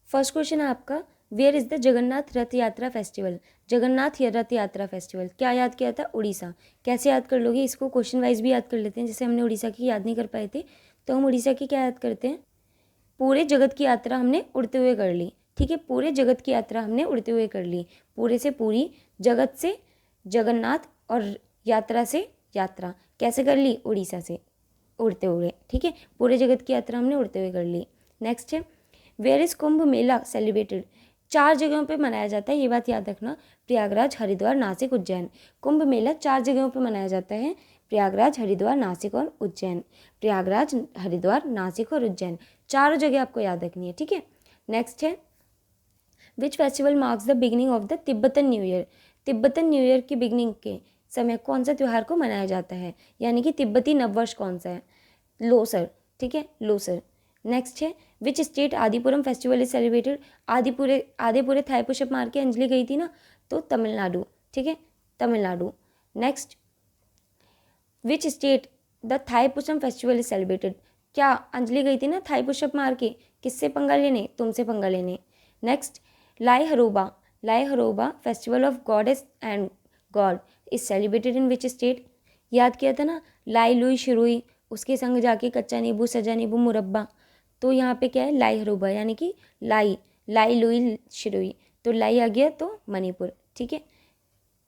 फर्स्ट क्वेश्चन है आपका, वेयर इज़ द जगन्नाथ रथ यात्रा फेस्टिवल? जगन्नाथ रथ यात्रा फेस्टिवल क्या याद किया था? उड़ीसा। कैसे याद कर लोगे इसको? क्वेश्चन वाइज भी याद कर लेते हैं, जैसे हमने उड़ीसा की याद नहीं कर पाए थे तो हम उड़ीसा की क्या याद करते हैं? पूरे जगत की यात्रा हमने उड़ते हुए कर ली, ठीक है। पूरे जगत की यात्रा हमने उड़ते हुए कर ली, पूरे से पूरी, जगत से जगन्नाथ, और यात्रा से यात्रा कैसे कर ली? उड़ीसा से उड़ते हुए, ठीक है। पूरे जगत की यात्रा हमने उड़ते हुए कर ली। नेक्स्ट है, where is Kumbh Mela celebrated? 4 जगहों पे मनाया जाता है, ये बात याद रखना, प्रयागराज, हरिद्वार, नासिक, उज्जैन। कुंभ मेला 4 जगहों पे मनाया जाता है, प्रयागराज, हरिद्वार, नासिक और उज्जैन। प्रयागराज, हरिद्वार, नासिक और उज्जैन, 4 जगह आपको याद रखनी है, ठीक है। नेक्स्ट है, which festival marks the beginning of the Tibetan new year? Tibetan new year की बिगिनिंग के समय कौन सा त्यौहार को मनाया जाता है, यानी कि तिब्बती नववर्ष कौन सा है? लोसर, ठीक है, लोसर। नेक्स्ट है, which state Aadipuram festival is celebrated? आधे पूरे थाई पुशअप मार के अंजलि गई थी ना, तो तमिलनाडु, ठीक है, Tamil Nadu. Next, which state the Thaipusam festival is celebrated? क्या अंजलि गई थी ना थाई पुशअप मार के, किससे पंगा लेने? तुमसे पंगा लेने। नेक्स्ट, लाई हरोबा festival of goddess and God is celebrated in which state? याद किया था ना, लाई लुई शिरुई, उसके संग जाके कच्चा नींबू सजा नींबू मुरब्बा। तो यहाँ पे क्या है, लाई हरुबा, यानी कि लाई, लाई लुई शिरुई, तो लाई आ गया तो मणिपुर। ठीक है,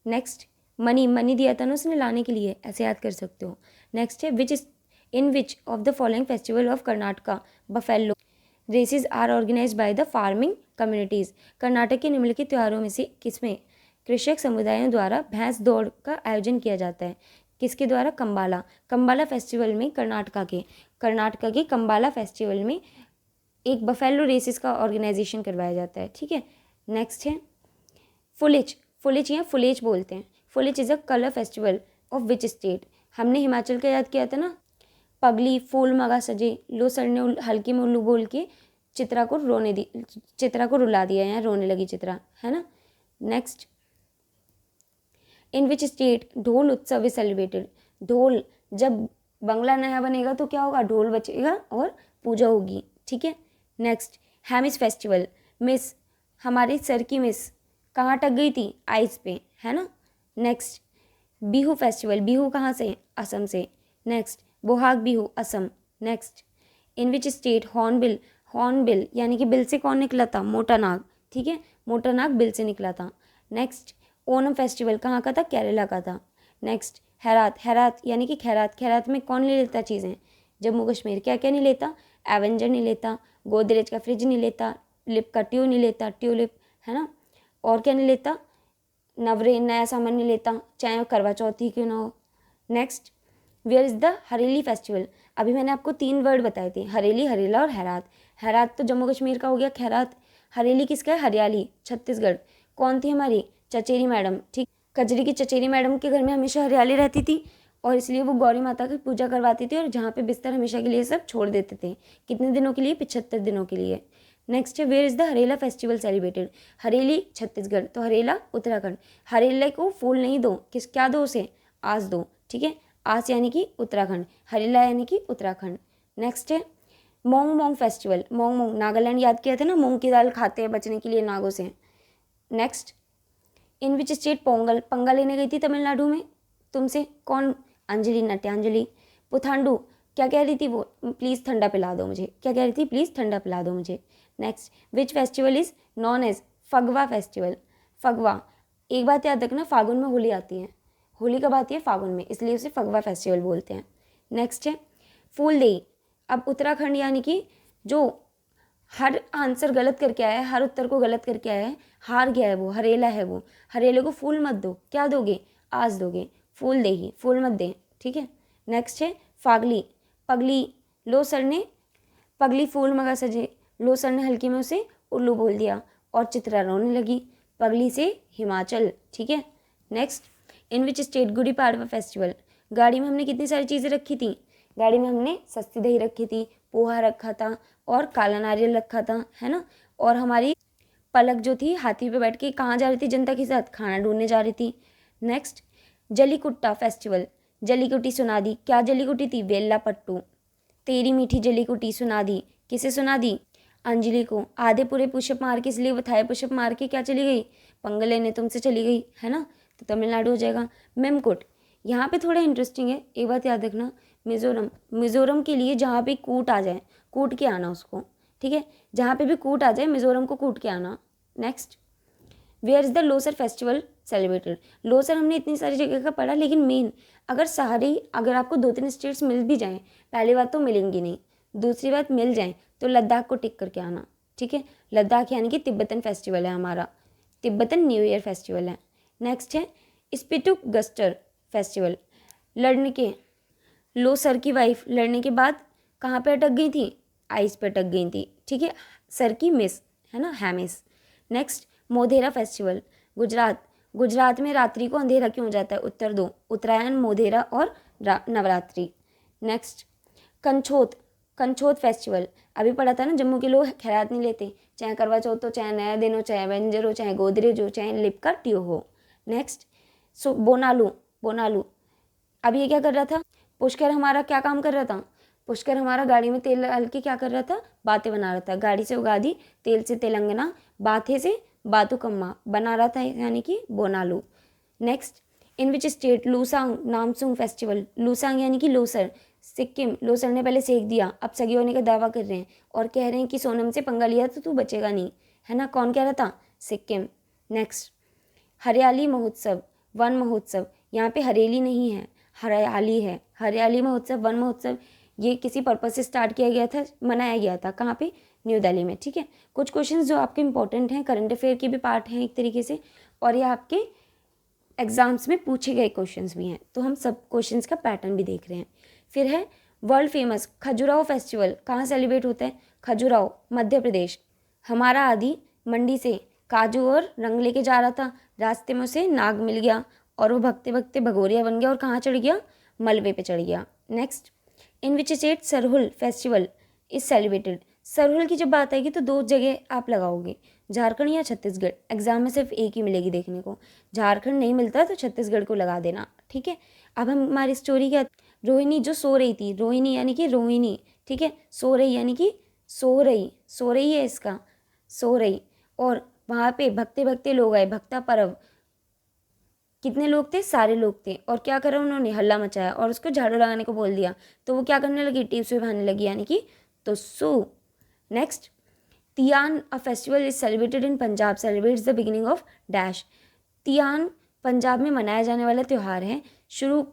नेक्स्ट मनी, मनी दिया था ना उसने लाने के लिए, ऐसे याद कर सकते हो। नेक्स्ट है which is in which of the following festival of Karnataka buffalo races are organise by the farming communities? Karnataka के निम्नलिखित त्योहारों में से किसमें कृषक समुदायों द्वारा भैंस दौड़ का आयोजन किया जाता है? किसके द्वारा? कंबाला, कंबाला फेस्टिवल में कर्नाटका के कंबाला फेस्टिवल में एक बफेलो रेसेस का ऑर्गेनाइजेशन करवाया जाता है। ठीक है, नेक्स्ट है फुलिच, फुलिच या फुलेज बोलते हैं। Phulaich is a colour festival of which state? हमने हिमाचल का याद किया था ना, पगली फूल मगा सजे, लो सर ने हल्की में उल्लू बोल के चित्रा को रुला दिया, यहाँ रोने लगी चित्रा, है ना। नेक्स्ट, इन विच स्टेट ढोल उत्सव इज सेलिब्रेटेड? ढोल, जब बंगला नया बनेगा तो क्या होगा, ढोल बचेगा और पूजा होगी। ठीक है, नेक्स्ट हैमिस फेस्टिवल, मिस, हमारे सर की मिस कहाँ टक गई थी, आइस पे, है ना। नेक्स्ट बिहू फेस्टिवल, बिहू कहाँ से, असम से। Next Bohag Bihu, Assam. Next in which state hornbill, hornbill यानी कि बिल से कौन निकला था, मोटा नाग। ठीक है, मोटा नाग बिल से निकला था। नेक्स्ट ओनम फेस्टिवल कहाँ का था, केरला का था। नेक्स्ट हैरात, हैरात यानी कि खैरात, खैरात में कौन ले लेता चीज़ें, जम्मू कश्मीर। क्या क्या नहीं लेता, एवेंजर नहीं लेता, गोदरेज का फ्रिज नहीं लेता, लिप का ट्यूब नहीं लेता, ट्यूलिप, है ना। और क्या नहीं लेता, नवरे नया सामान नहीं लेता, चाहे वो करवा चौथ ही क्यों ना हो। Next where is the Hareli festival? अभी मैंने आपको 3 वर्ड बताए थे, हरेली, हरेला और हैरात। हैरात तो जम्मू कश्मीर का हो गया, खैरात। हरेली किसका है, हरियाली, छत्तीसगढ़। कौन थी हमारी, चचेरी मैडम। ठीक, कजरी की चचेरी मैडम के घर में हमेशा हरियाली रहती थी और इसलिए वो गौरी माता की पूजा करवाती थी और जहाँ पे बिस्तर हमेशा के लिए सब छोड़ देते थे। कितने दिनों के लिए, 75 दिनों के लिए। नेक्स्ट है where is the Harela festival celebrated? Hareli Chhattisgarh, तो हरेला उत्तराखंड। हरेले को फूल नहीं दो, क्या दो उसे, आस दो। ठीक है, आस यानी कि उत्तराखंड, हरेला यानी कि उत्तराखंड। नेक्स्ट है मोंग मोंग फेस्टिवल, मोंग मोंग नागालैंड, याद किया था ना, मूंग की दाल खाते हैं बचने के लिए नागों से। Next in which state Pongal, पंगा लेने गई थी तमिलनाडु में तुमसे, कौन, अंजलि, नट्यांजलि। पुथांडु क्या कह रही थी वो, प्लीज़ ठंडा पिला दो मुझे, क्या कह रही थी, प्लीज़ ठंडा पिला दो मुझे। Next which festival is known as Phagwa festival? Phagwa, एक बात याद रखना, फागुन में होली आती है, होली कब आती है, फागुन में, इसलिए उसे फगवा फेस्टिवल बोलते हैं। नेक्स्ट है फूलदेई। अब उत्तराखंड यानी कि जो हर आंसर गलत करके आया है, हर उत्तर को गलत करके आया है, हार गया है वो, हरेला है वो। हरेले को फूल मत दो, क्या दोगे, आस दोगे, फूल दे ही, फूल मत दें। ठीक है, नेक्स्ट है फागली, पगली, लो सर ने पगली फूल मगा सजे, लो सर ने हल्की में उसे उल्लू बोल दिया और चित्रा रोने लगी। पगली से हिमाचल। ठीक है, next in which state Gudi Padwa festival? गाड़ी में हमने कितनी सारी चीज़ें रखी थी, गाड़ी में हमने सस्ती दही रखी थी, पोहा रखा था और काला नारियल रखा था, है ना। और हमारी पलक जो थी हाथी पे बैठ के कहाँ जा रही थी, जनता के साथ खाना ढूंढने जा रही थी। नेक्स्ट जलीकुट्टा फेस्टिवल, जलीकुटी सुना दी, क्या जलीकुटी थी, वेल्ला पट्टू। तेरी मीठी जलीकुटी सुना दी, किसे सुना दी, अंजलि को। आधे पूरे पुशअप मार के, इसलिए वो थाई पुशअप मार के क्या चली गई, पंगा लेने तुमसे चली गई, है ना। तो तमिलनाडु हो जाएगा। मेमकुट, यहाँ पे थोड़ा इंटरेस्टिंग है, एक बात याद रखना, मिजोरम, मिजोरम के लिए जहाँ पे कूट आ जाए, कूट के आना उसको। ठीक है, जहाँ पे भी कूट आ जाए मिजोरम को कूट के आना। Next where is the Losar festival celebrated? Losar हमने इतनी सारी जगह का पढ़ा, लेकिन मेन अगर आपको 2-3 स्टेट्स मिल भी जाएँ, पहली बात तो मिलेंगी नहीं, दूसरी बात मिल जाए तो लद्दाख को टिक करके आना। ठीक है, लद्दाख यानी कि तिब्बतन फेस्टिवल है हमारा, तिब्बतन न्यू ईयर फेस्टिवल है। नेक्स्ट है स्पिटुक गस्टर फेस्टिवल, लड़ने के, लो सर की वाइफ लड़ने के बाद कहाँ पे अटक गई थी, आइस पे अटक गई थी। ठीक है, सर की मिस, है ना, हैमिस। नेक्स्ट मोधेरा फेस्टिवल, गुजरात, गुजरात में रात्रि को अंधेरा क्यों हो जाता है, उत्तर दो, उत्तरायण, मोधेरा और नवरात्रि। नेक्स्ट कंछोत, कंछोत फेस्टिवल, अभी पढ़ा था ना, जम्मू के लोग खैरात नहीं लेते, चाहे करवा चौथ हो, चाहे नया दिन हो, चाहे एवेंजर हो, चाहे गोदरेज हो, चाहे लिप का ट्यूब हो। नेक्स्ट बोनालू, बोनालू, अब ये क्या कर रहा था, पुष्कर हमारा क्या काम कर रहा था, पुष्कर हमारा गाड़ी में तेल डाल के क्या कर रहा था, बातें बना रहा था। गाड़ी से उगादी, तेल से तेलंगाना, बातें से बातुकम्मा बना रहा था, यानी कि Bonalu. Next in which state Losoong Namsoong festival, Losoong यानी कि लोसर, सिक्किम, लोसर ने पहले सेक दिया, अब सगी होने का दावा कर रहे हैं और कह रहे हैं कि सोनम से पंगा लिया तो तू बचेगा नहीं, है ना। कौन कह रहा था? सिक्किम। नेक्स्ट, हरियाली महोत्सव, वन महोत्सव, यहाँ पे हरेली नहीं है, हरियाली है। हरियाली महोत्सव, वन महोत्सव, ये किसी पर्पज से स्टार्ट किया गया था, मनाया गया था। कहाँ पे? न्यू दिल्ली में, ठीक है। कुछ क्वेश्चंस जो आपके इंपॉर्टेंट हैं, करंट अफेयर के भी पार्ट हैं एक तरीके से, और ये आपके एग्जाम्स में पूछे गए क्वेश्चंस भी हैं, तो हम सब क्वेश्चंस का पैटर्न भी देख रहे हैं। फिर है वर्ल्ड फेमस खजुराहो फेस्टिवल, कहाँ सेलिब्रेट होता है? खजुराहो, मध्य प्रदेश। हमारा आदि मंडी से काजू और रंग लेके जा रहा था, रास्ते में उसे नाग मिल गया और वो भगते भगते भगोरिया बन गया और कहाँ चढ़ गया? मलबे पे चढ़ गया। Next, in which state Sarhul festival is celebrated. Sarhul की जब बात आएगी तो दो जगह आप लगाओगे, झारखंड या छत्तीसगढ़। एग्जाम में सिर्फ एक ही मिलेगी देखने को, झारखंड नहीं मिलता तो छत्तीसगढ़ को लगा देना, ठीक है। अब हम हमारी स्टोरी क्या, रोहिणी जो सो रही थी, रोहिणी यानी कि रोहिणी, ठीक है, सो रही यानी कि सो रही, सो रही है इसका, सो रही। और वहाँ पे भगते भगते लोग आए, भक्ता पर्व। कितने लोग थे? सारे लोग थे। और क्या करा उन्होंने? हल्ला मचाया और उसको झाड़ू लगाने को बोल दिया, तो वो क्या करने लगी? टीप से बहाने लगी, यानी कि Tusu. Next, Teeyan a festival is celebrated in Punjab, celebrates the beginning of dash. Teeyan Punjab में मनाया जाने वाला त्यौहार है, शुरू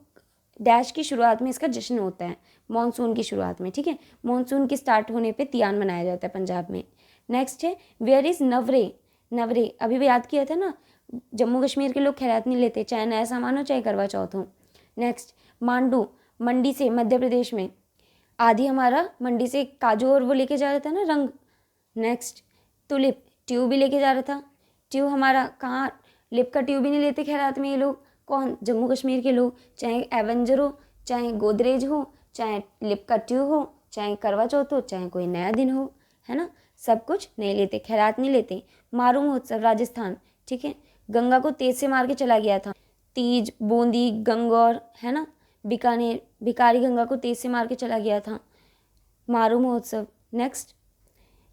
डैश की शुरुआत में इसका जश्न होता है, मानसून की शुरुआत में, ठीक है। मानसून के स्टार्ट होने पे तियान मनाया जाता है पंजाब में। नेक्स्ट है वेयर इज नवरे, नवरे अभी भी याद किया था ना, जम्मू कश्मीर के लोग खैरात नहीं लेते, चाहे नया सामान हो चाहे करवा चौथ हो। नेक्स्ट, मांडू, मंडी से, मध्य प्रदेश में। आदि हमारा मंडी से काजू और वो लेके जा रहा था ना, रंग। नेक्स्ट, टुलिप, ट्यूब भी लेके जा रहा था। ट्यूब हमारा कहाँ? लिप का ट्यूब भी नहीं लेते खैरात में ये लोग। कौन? जम्मू कश्मीर के लोग। चाहे एवेंजर हो, चाहे गोदरेज हो, चाहे लिप का ट्यूब हो, चाहे करवा चौथ हो, चाहे कोई नया दिन हो, है ना, सब कुछ नहीं लेते, खैरात नहीं लेते। मारू महोत्सव, राजस्थान, ठीक है। गंगा को तेज से मार के चला गया था, तीज, बूंदी, गंगौर, है ना, बीकानेर, भिखारी गंगा को तेज से मार के चला गया था, मारू महोत्सव। नेक्स्ट,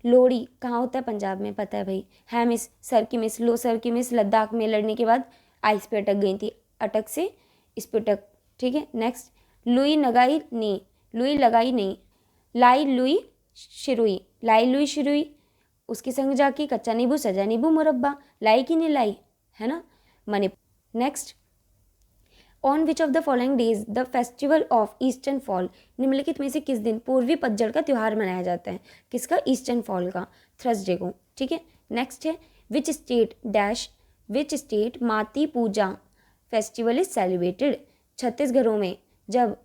लोहड़ी कहाँ होता है? पंजाब में, पता है भाई। हैमिस, सर की मिस, लो सर की मिस लद्दाख में लड़ने के बाद आइस पे अटक गई थी, अटक से इस पे अटक, ठीक है। नेक्स्ट, लुई लगाई नी, लुई लगाई नहीं, लाई लुई शिरुई, लाई लुई शिरुई, उसके संग जाके कच्चा नींबू सजा नींबू मुरब्बा, लाई कि नहीं लाई, है ना, Manipur. Next, on which of the following days the festival of eastern fall, निम्नलिखित में से किस दिन पूर्वी पतझड़ का त्यौहार मनाया जाता है? किसका? ईस्टर्न फॉल का, थर्सडे को, ठीक है। नेक्स्ट है which state dash, which state माती पूजा फेस्टिवल इज सेलिब्रेटेड। छत्तीसगढ़ों में जब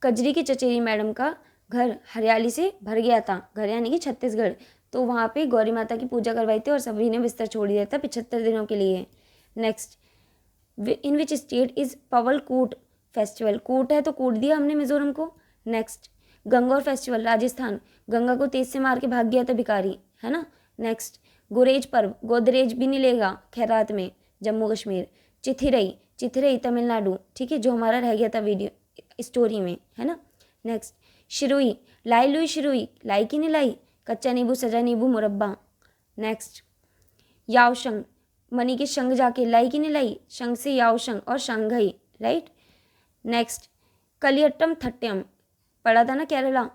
कजरी की चचेरी मैडम का घर हरियाली से भर गया था, घर यानी कि छत्तीसगढ़, तो वहाँ पे गौरी माता की पूजा करवाई थी और सभी ने बिस्तर छोड़ दिया था 75 दिनों के लिए। Next, in which state is Pawl Kut festival, कूट है तो कूट दिया हमने मिजोरम को। नेक्स्ट, गंगौर फेस्टिवल, राजस्थान, गंगा को तेज से मार के भाग गया था भिखारी, है ना। नेक्स्ट, गुरेज पर्व, गोदरेज भी नहीं लेगा खैरात में, जम्मू कश्मीर। चिथिरई, चिथिरई तमिलनाडु, ठीक है, जो हमारा रह गया था वीडियो स्टोरी में, है ना। नेक्स्ट, शिरुई, लाई लुई शिरुई, लाई की नहीं लाई, कच्चा नींबू सजा नींबू मुरब्बा। नेक्स्ट, यावशंग, मनी के शंग जाके, लाई की नहीं लाई, शंग से यावशंग और शंघई, राइट। नेक्स्ट, कलियट्टम थट्यम, पढ़ा था ना केरला,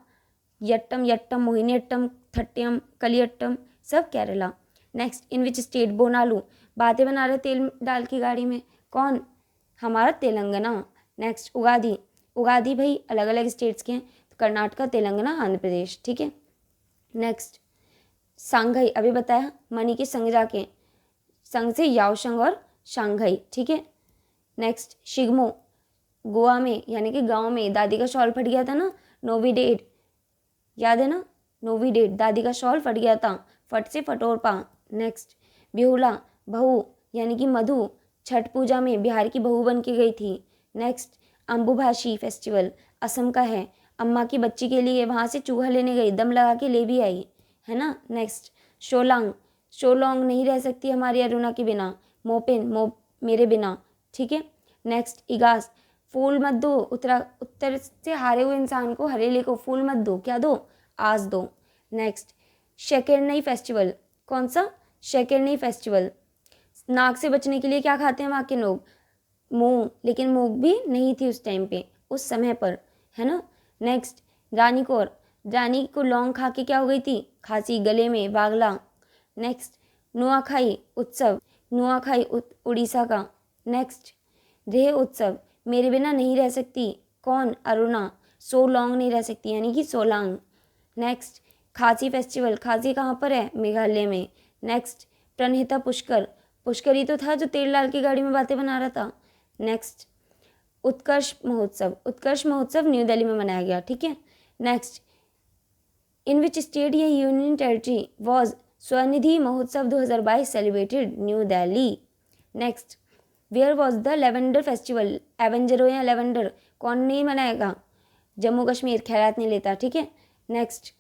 यट्टम यट्टम मोहिनी अट्टम थट्यम कलियट्टम, सब Kerala. Next, in which state Bonalu, बातें बना रहे तेल डाल की गाड़ी में, कौन? हमारा तेलंगाना। नेक्स्ट, उगादी, उगादी भाई अलग अलग स्टेट्स के हैं, तो कर्नाटका, तेलंगाना, आंध्र प्रदेश, ठीक है। नेक्स्ट, सांघई, अभी बताया, मनी के संग जाके, संग से यावशंग और शांघई, ठीक है। नेक्स्ट, शिगमो, गोवा में यानी कि गांव में दादी का शॉल फट गया था ना, नोवी डेट, याद है ना, नोवी डेट, दादी का शॉल फट गया था, फट से फटोर पा। नेक्स्ट, बिहुला, बहू यानी कि मधु, छठ पूजा में बिहार की बहू बन के गई थी। नेक्स्ट, अम्बुभाषी फेस्टिवल, असम का है, अम्मा की बच्ची के लिए वहाँ से चूहा लेने गई, दम लगा के ले भी आई, है ना। नेक्स्ट, शोलांग, शोलोंग नहीं रह सकती हमारी अरुणा के बिना, मोपिन मेरे बिना, ठीक है। नेक्स्ट, इगास, फूल मत दो, उत्तर से हारे हुए इंसान को, हरेले को फूल मत दो, क्या दो? आज दो। नेक्स्ट, शेकेरनई फेस्टिवल, कौन सा? शेकेरनई फेस्टिवल, नाक से बचने के लिए क्या खाते हैं वहाँ के लोग? मूंग, लेकिन मूंग भी नहीं थी उस टाइम पे, उस समय पर, है ना। नेक्स्ट रानी कौर, रानी को लौंग खा के क्या हो गई थी, खांसी, गले में वागला। नेक्स्ट नुआखाई उत्सव, नुआखाई उड़ीसा का। नेक्स्ट रेह उत्सव, मेरे बिना नहीं रह सकती, कौन, अरुणा, सो लॉन्ग नहीं रह सकती यानी कि सोलांग। नेक्स्ट खासी फेस्टिवल, खासी कहाँ पर है, मेघालय में। नेक्स्ट प्रणहिता पुष्कर, पुष्कर ही तो था जो तेल डाल के गाड़ी में बातें बना रहा था। नेक्स्ट उत्कर्ष महोत्सव, उत्कर्ष महोत्सव न्यू दिल्ली में मनाया गया, ठीक है। नेक्स्ट इन विच स्टेट या union territory was Swanidhi Mahotsav 2022 celebrated, New Delhi. Next where was the lavender festival, avenger हो या लेवेंडर, कौन नहीं मनाएगा, जम्मू कश्मीर, खैरात नहीं लेता, ठीक है। नेक्स्ट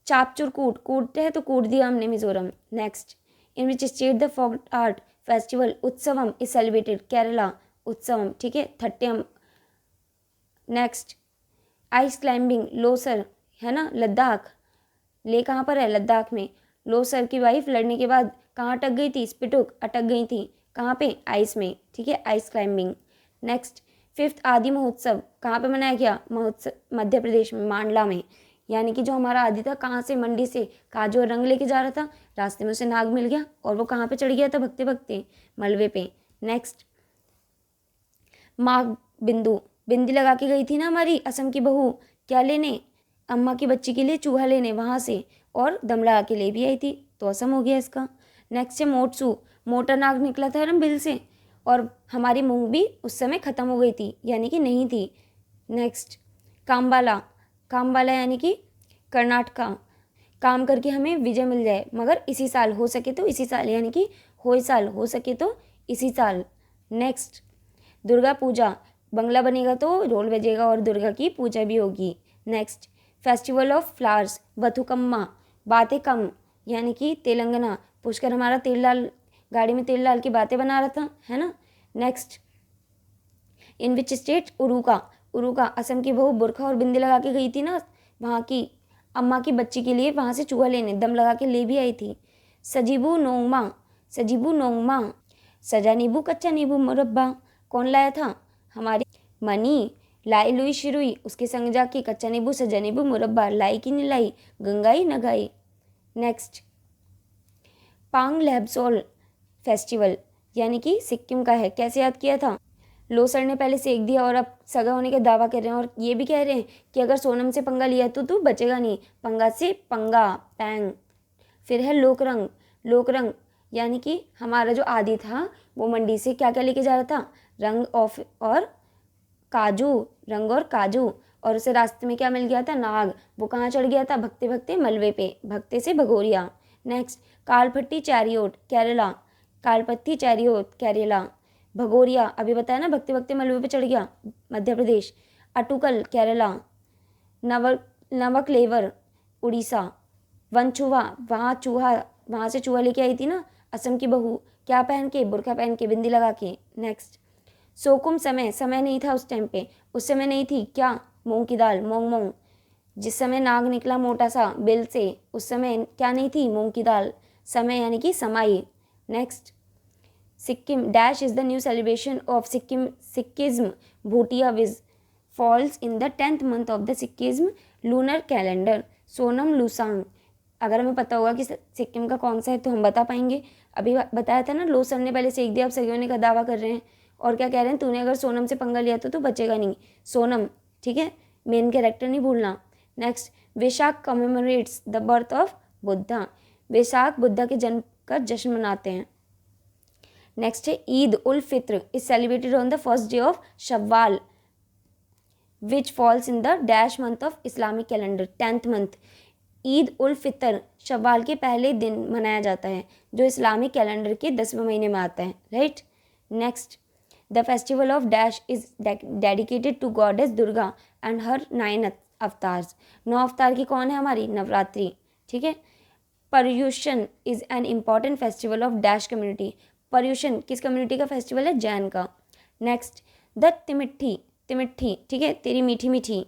चापचूर कूट, कूट है तो कूट दिया हमने, Mizoram. Next in which state the folk art festival Utsavam is celebrated, Kerala, Utsavam, ठीक है, Theyyam. Next ice climbing Losar, है ना, लद्दाख, ले कहाँ पर है, लद्दाख में। लोसर की वाइफ लड़ने के बाद कहाँ अटक गई थी, स्पिटुक, अटक गई थी, कहाँ पे, आइस में, ठीक है, आइस क्लाइंबिंग। नेक्स्ट फिफ्थ आदि महोत्सव कहाँ पे मनाया गया, महोत्सव मध्य प्रदेश में, मांडला में, यानी कि जो हमारा आदि था कहाँ से, मंडी से, काजू और रंग लेके जा रहा था, रास्ते में उसे नाग मिल गया और वो कहाँ पे चढ़ गया था, भगते भगते मलबे पे। नेक्स्ट माघ बिंदु, बिंदी लगा के गई थी ना हमारी असम की बहू, क्या लेने, अम्मा की बच्ची के लिए चूहा लेने वहाँ से, और दम लगा के ले भी आई थी, तो असम हो गया इसका। नेक्स्ट है मोटसू, मोटर नाग निकला था ना बिल से, और हमारी मूंग भी उस समय ख़त्म हो गई थी, यानी कि नहीं थी। नेक्स्ट काम्बाला, काम्बाला यानी कि कर्नाटका, काम करके हमें विजय मिल जाए, मगर इसी साल हो सके तो इसी साल, यानी कि हो साल, हो सके तो इसी साल। नेक्स्ट दुर्गा पूजा, बंगला बनेगा तो रोल बजेगा और दुर्गा की पूजा भी होगी। Next festival of flowers Bathukamma, बातें कम, यानी कि तेलंगाना, पुष्कर हमारा तेल डाल, गाड़ी में तेल डाल के बातें बना रहा था, है ना। Next in which state Uruka, Uruka Assam की बहू बुरखा और बिंदी लगा के गई थी ना वहाँ की अम्मा की बच्ची के लिए, वहाँ से चूहा लेने दम लगा के ले भी आई थी। सजीबू नोंगमा, सजीबू नोंगमा, सजा नींबू कच्चा नींबू मुरब्बा, कौन लाया था, हमारी मनी, लाई लुई शिरुई, उसके संग जाके कच्चा नींबू सजा नींबू मुरब्बा, लाई की नहीं लाई, गंगाई नगाई। नेक्स्ट पांग लैबसोल फेस्टिवल, यानी कि सिक्किम का है, कैसे याद किया था, लोसर ने पहले सेक दिया और अब सगा होने का दावा कर रहे हैं, और ये भी कह रहे हैं कि अगर सोनम से पंगा लिया तो तू बचेगा नहीं, पंगा से पंगा, पैंग। फिर है लोकरंग, लोकरंग यानी कि हमारा जो आदि था वो मंडी से क्या क्या लेके जा रहा था, रंग ऑफ और काजू, रंग और काजू, और उसे रास्ते में क्या मिल गया था, नाग, वो कहाँ चढ़ गया था, भगते भगते मलबे पे, भगते से Bhagoria. Next Kalpathy chariot, Kerala, Kalpathy chariot, Kerala. Bhagoria अभी बताया ना, भगते भगते मलबे पे चढ़ गया, मध्य प्रदेश। अटुकल, केरला। नवकलेवर, उड़ीसा। वनचूहा, वहाँ चूहा, वहाँ से चूहा लेके आई थी ना असम की बहू, क्या पहन के, बुरखा पहन के, बिंदी लगा के। नेक्स्ट सोकुम, समय, समय नहीं था उस टाइम पे, उस समय नहीं थी क्या, मूंग की दाल, मोंग मोंग। जिस समय नाग निकला मोटा सा बिल से, उस समय क्या नहीं थी, मूंग की दाल, समय यानी कि समाई। Next Sikkim dash is the new celebration of Sikkim, Sikkimese, Bhutia which falls in the 10th month of the Sikkimese lunar calendar, Sonam Losoong. अगर हमें पता होगा कि सिक्किम का कौन सा है तो हम बता पाएंगे। अभी बताया था ना, लोसर ने पहले सेक दिया, अब सगी होने का दावा कर रहे हैं, और क्या कह रहे हैं, तूने अगर सोनम से पंगा लिया तो तू बचेगा नहीं, सोनम, ठीक है, मेन कैरेक्टर नहीं भूलना। Next Vaishakh commemorates the birth of Buddha, Vaishakh Buddha के जन्म का जश्न मनाते हैं। नेक्स्ट है Eid ul Fitr is celebrated on the first day of Shawwal which falls in the dash month of Islamic calendar, 10th मंथ। ईद उल फितर शव्वाल के पहले दिन मनाया जाता है, जो इस्लामिक कैलेंडर के 10वें महीने में आता है, right. Next the festival of dash is dedicated to goddess Durga and her 9 avatars, 9 अवतार की कौन है, हमारी नवरात्रि, ठीक है। Paryushan is an important festival of dash community, Paryushan किस कम्युनिटी का फेस्टिवल है, जैन का। नेक्स्ट द तिमिट्ठी, तिमिट्ठी, ठीक है, तेरी मीठी मीठी,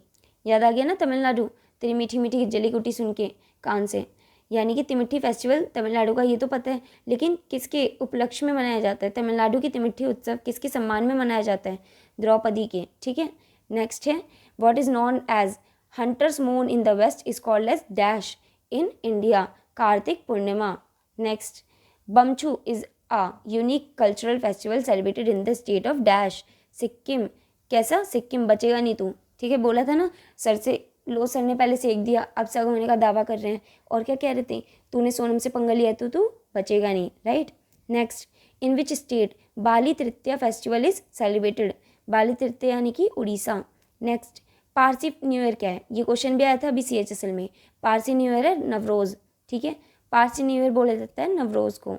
याद आ गया ना तमिलनाडु, तेरी मीठी मीठी जली कुटी सुन के कान से, यानी कि तिमिट्ठी फेस्टिवल तमिलनाडु का, ये तो पता है, लेकिन किसके उपलक्ष्य में मनाया जाता है? तमिलनाडु की तिमिट्ठी उत्सव किसके सम्मान में मनाया जाता है? द्रौपदी के, ठीक है। नेक्स्ट है what is known as hunter's moon in the west is called as dash in India? Kartik Purnima. Next, Bumchu is a unique cultural festival celebrated in the state of dash? Sikkim. कैसा? सिक्किम, बचेगा नहीं तू, ठीक है। बोला था ना सर से, लो सर ने पहले सेक दिया, अब सग होने का दावा कर रहे हैं। और क्या कह रहे थे? तूने सोनम से पंगा लिया तो तू बचेगा नहीं, right. Next, in which state Bali Tritiya festival is celebrated? Bali Tritiya यानी कि Orissa. Next, Parsi new year क्या है? ये क्वेश्चन भी आया था अभी CHSL में। पारसी न्यू ईयर है नवरोज़, ठीक है। पारसी न्यू ईयर बोला जाता है नवरोज़ को।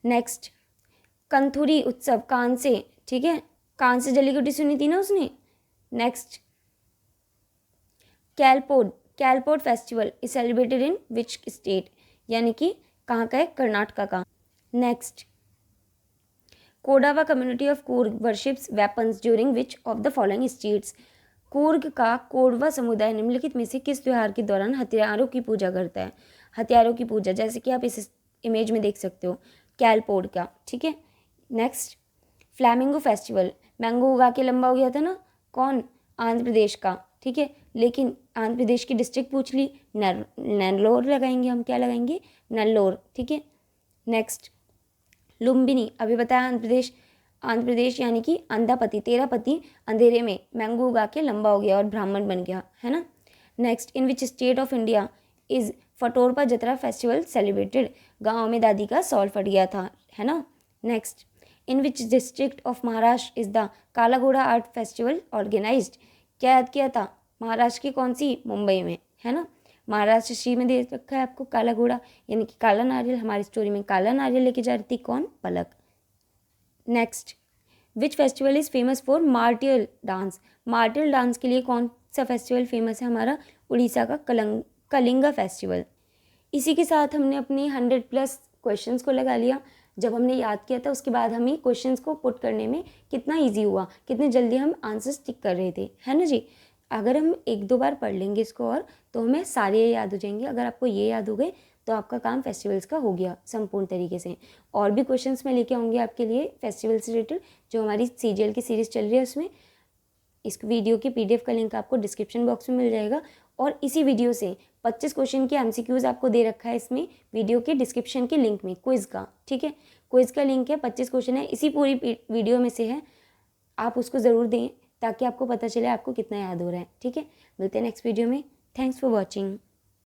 नेक्स्ट, कंथुरी उत्सव कान से, ठीक है, कान से जलीकट्टी सुनी थी ना उसने। Next, Kailpodh festival is celebrated in which state? यानी कि कहाँ का है? कर्नाटका का। Next, Kodava community of Coorg worships weapons during which of the following states? Coorg का कोडवा समुदाय निम्नलिखित में से किस त्योहार के दौरान हथियारों की पूजा करता है? हथियारों की पूजा, जैसे कि आप इस इमेज में देख सकते हो, कैलपोड का, ठीक है। नेक्स्ट, फ्लैमिंगो फेस्टिवल, मैंगो उगा के लंबा हो गया था ना, कौन? आंध्र प्रदेश का, ठीक है। लेकिन आंध्र प्रदेश की डिस्ट्रिक्ट पूछ ली, नेल्लोर लगाएंगे हम, क्या लगाएंगे? नेल्लोर, ठीक है। नेक्स्ट, लुम्बिनी, अभी बताया आंध्र प्रदेश यानी कि अंधा पति, तेरा पति अंधेरे में मैंगो उगा के लंबा हो गया और ब्राह्मण बन गया, है ना। Next, in which state of India is Fatorpa Jatra festival celebrated? गाँव में दादी का सॉल फट गया था, है ना। Next, in which district of Maharashtra is the काला घोड़ा आर्ट फेस्टिवल ऑर्गेनाइज्ड? क्या याद किया था? महाराष्ट्र की कौन सी? मुंबई में, है ना। महाराष्ट्र श्री में दे रखा है आपको काला घोड़ा, यानी कि काला नारियल। हमारी स्टोरी में काला नारियल लेके जा रही थी, कौन? Palak. Next, which festival is famous for martial dance? Martial dance के लिए कौन सा फेस्टिवल फेमस है? हमारा उड़ीसा का कलिंगा फेस्टिवल। इसी के साथ हमने अपने 100+ क्वेश्चंस को लगा लिया। जब हमने याद किया था उसके बाद हमें क्वेश्चंस को पुट करने में कितना इजी हुआ, कितने जल्दी हम आंसर्स टिक कर रहे थे, है ना जी। अगर हम 1-2 बार पढ़ लेंगे इसको और तो हमें सारे याद हो जाएंगे। अगर आपको ये याद हो गए तो आपका काम फेस्टिवल्स का हो गया संपूर्ण तरीके से। और भी क्वेश्चंस मैं लेके आऊँगी आपके लिए फेस्टिवल से रिलेटेड, जो हमारी CGL की सीरीज़ चल रही है उसमें। इस वीडियो की PDF का लिंक आपको डिस्क्रिप्शन बॉक्स में मिल जाएगा। और इसी वीडियो से 25 क्वेश्चन के MCQs आपको दे रखा है इसमें वीडियो के डिस्क्रिप्शन के लिंक में, क्विज़ का, ठीक है। क्विज़ का लिंक है, 25 क्वेश्चन है, इसी पूरी वीडियो में से है। आप उसको ज़रूर दें ताकि आपको पता चले आपको कितना याद हो रहा है, ठीक है। मिलते हैं नेक्स्ट वीडियो में। Thanks for watching.